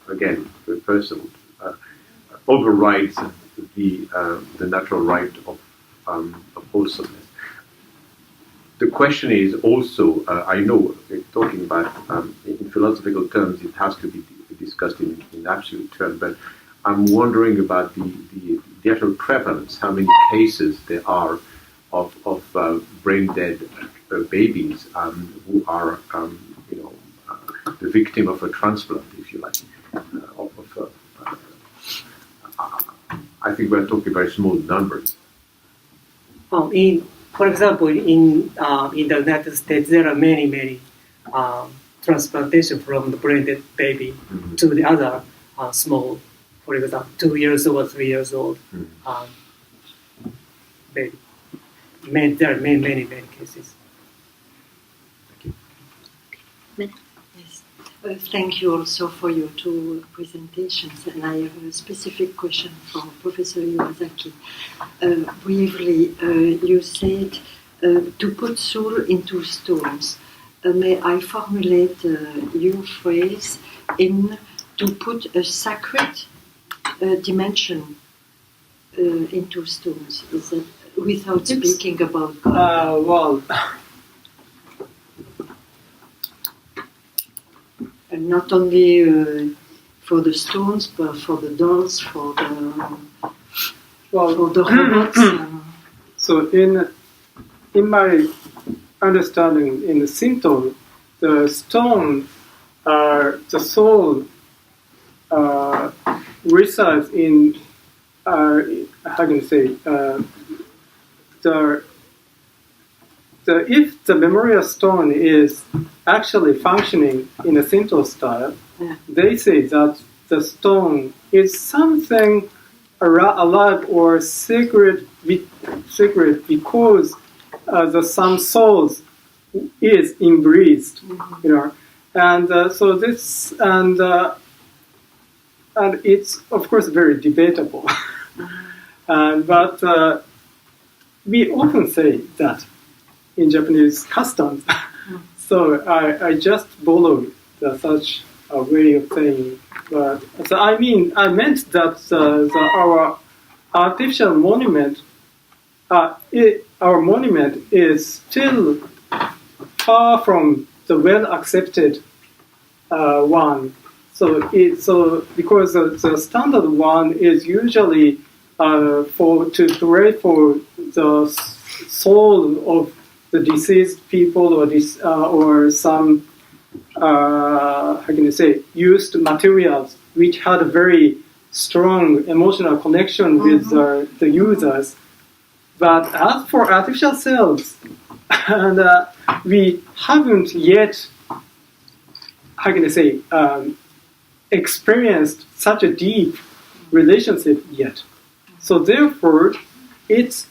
[SPEAKER 9] again, very personal, overrides the natural right of wholesomeness. The question is also, I know, talking about in philosophical terms, it has to be discussed in absolute terms, but I'm wondering about the actual prevalence, how many cases there are of brain dead babies who are, the victim of a transplant, if you like. I think we're talking very small numbers.
[SPEAKER 3] For example, in the United States, there are many transplantation from the brain dead baby to the other small, for example, 2 years old, 3 years old baby. There are many cases.
[SPEAKER 10] Yes. Thank you also for your two presentations, and I have a specific question for Professor Iwasaki. Briefly, you said to put soul into stones. May I formulate your phrase in to put a sacred dimension into stones? Is that without speaking about God?
[SPEAKER 4] Well,
[SPEAKER 10] and not only for the stones, but for the dolls, for the robots.
[SPEAKER 4] So in my understanding, in the Shinto, the stone, the soul resides in, how can you say, if the memorial stone is actually functioning in a Shinto style, they say that the stone is something alive or sacred because some souls is inbreathed, you know, and so this and it's of course very debatable, but we often say that in Japanese customs. So I just borrowed such a way of saying. But so I meant that our artificial monument, our monument is still far from the well-accepted one. So because the standard one is usually to pray for the soul of the deceased people or some how can you say used materials which had a very strong emotional connection with the users. But as for artificial cells, and we haven't yet, how can I say, experienced such a deep relationship yet. So therefore, it's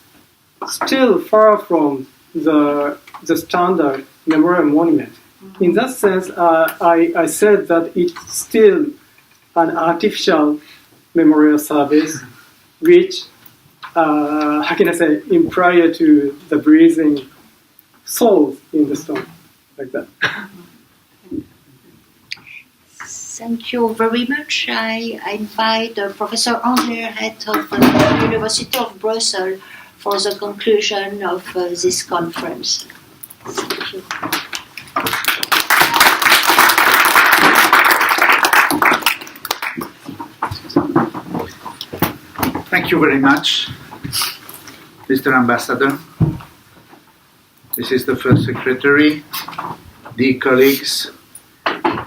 [SPEAKER 4] still far from the standard memorial monument. In that sense, I said that it's still an artificial memorial service, which, how can I say, in prior to the breathing souls in the stone, like that.
[SPEAKER 1] Thank you very much. I invite Professor Englert, head of the University of Brussels, for the conclusion of this conference. Thank you.
[SPEAKER 11] Thank you very much, Mr. Ambassador. This is the First Secretary, dear colleagues,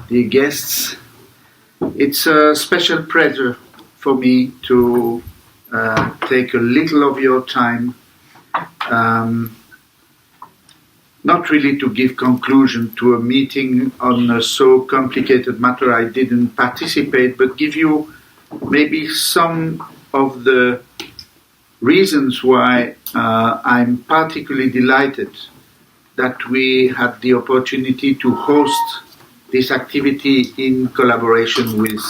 [SPEAKER 11] dear guests. It's a special pleasure for me to take a little of your time, not really to give conclusion to a meeting on a so complicated matter I didn't participate, but give you maybe some of the reasons why I'm particularly delighted that we had the opportunity to host this activity in collaboration with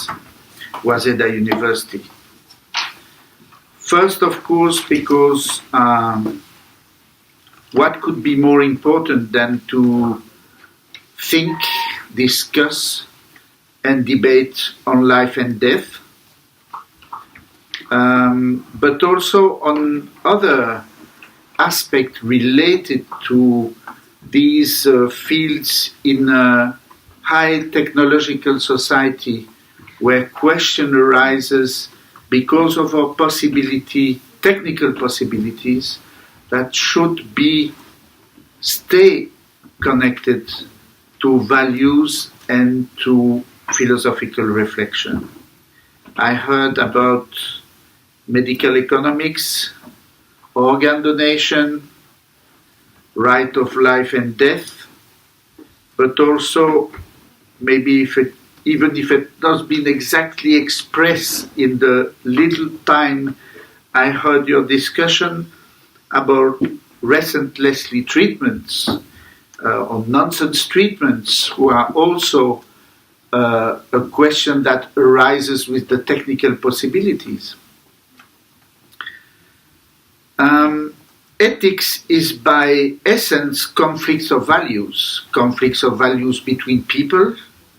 [SPEAKER 11] Waseda University. First, of course, because what could be more important than to think, discuss, and debate on life and death, but also on other aspects related to these fields in a high technological society where question arises because of our technical possibilities that should stay connected to values and to philosophical reflection. I heard about medical economics, organ donation, right of life and death, but also maybe even if it not been exactly expressed in the little time I heard your discussion about relentless treatments or nonsense treatments, who are also a question that arises with the technical possibilities. Ethics is by essence conflicts of values between people,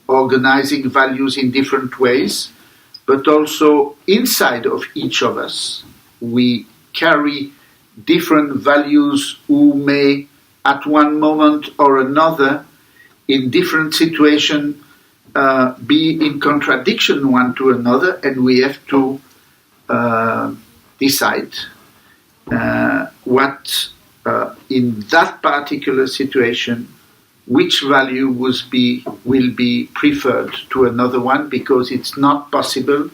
[SPEAKER 11] organizing values in different ways, but also inside of each of us. We carry different values who may, at one moment or another, in different situations, be in contradiction one to another, and we have to decide what, in that particular situation, which value will be preferred to another one, because it's not possible,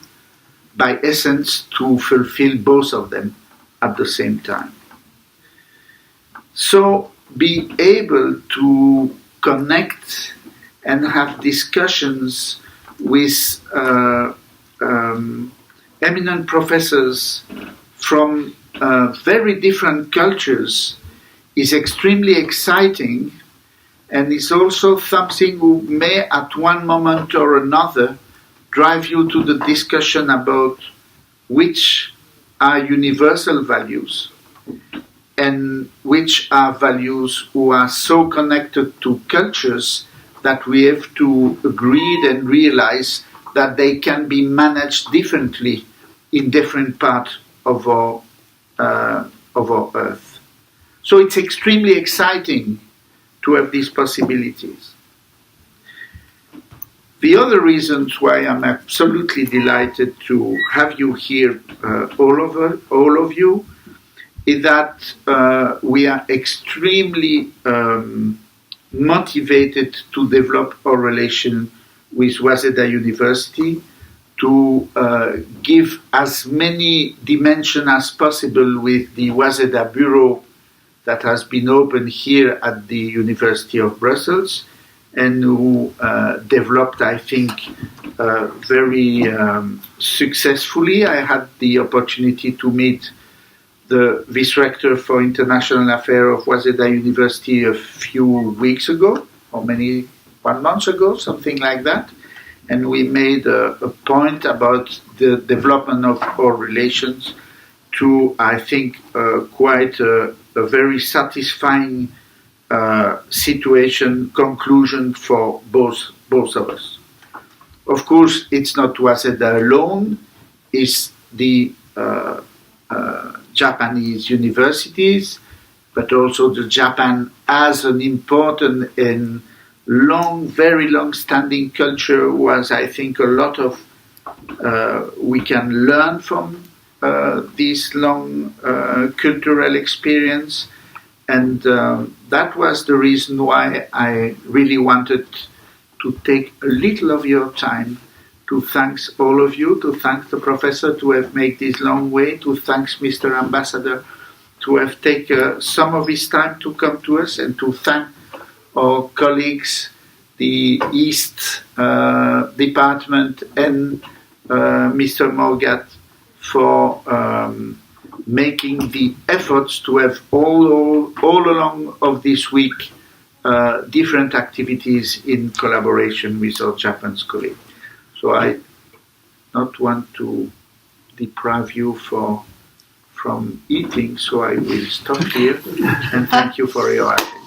[SPEAKER 11] by essence, to fulfill both of them at the same time. So, be able to connect and have discussions with eminent professors from very different cultures is extremely exciting, and is also something who may at one moment or another drive you to the discussion about which are universal values and which are values who are so connected to cultures that we have to agree and realize that they can be managed differently in different parts of our Earth. So it's extremely exciting to have these possibilities. The other reasons why I'm absolutely delighted to have you here, all of you, is that we are extremely motivated to develop our relation with Waseda University, to give as many dimensions as possible with the Waseda Bureau that has been opened here at the University of Brussels, and who developed, I think, very successfully. I had the opportunity to meet the Vice-Rector for International Affairs of Waseda University a few weeks ago, or 1 month ago, something like that. And we made a point about the development of our relations to, I think, quite a very satisfying conclusion for both of us. Of course, it's not Waseda alone, it's the Japanese universities, but also the Japan as an important and very long-standing culture was, I think, a lot of we can learn from this long cultural experience, and that was the reason why I really wanted to take a little of your time to thank all of you, to thank the professor to have made this long way, to thank Mr. Ambassador to have taken some of his time to come to us, and to thank our colleagues, the East Department and Mr. Morgat for making the efforts to have all along of this week different activities in collaboration with our Japanese colleagues. So I not want to deprive you from eating, so I will stop here and thank you for your attention.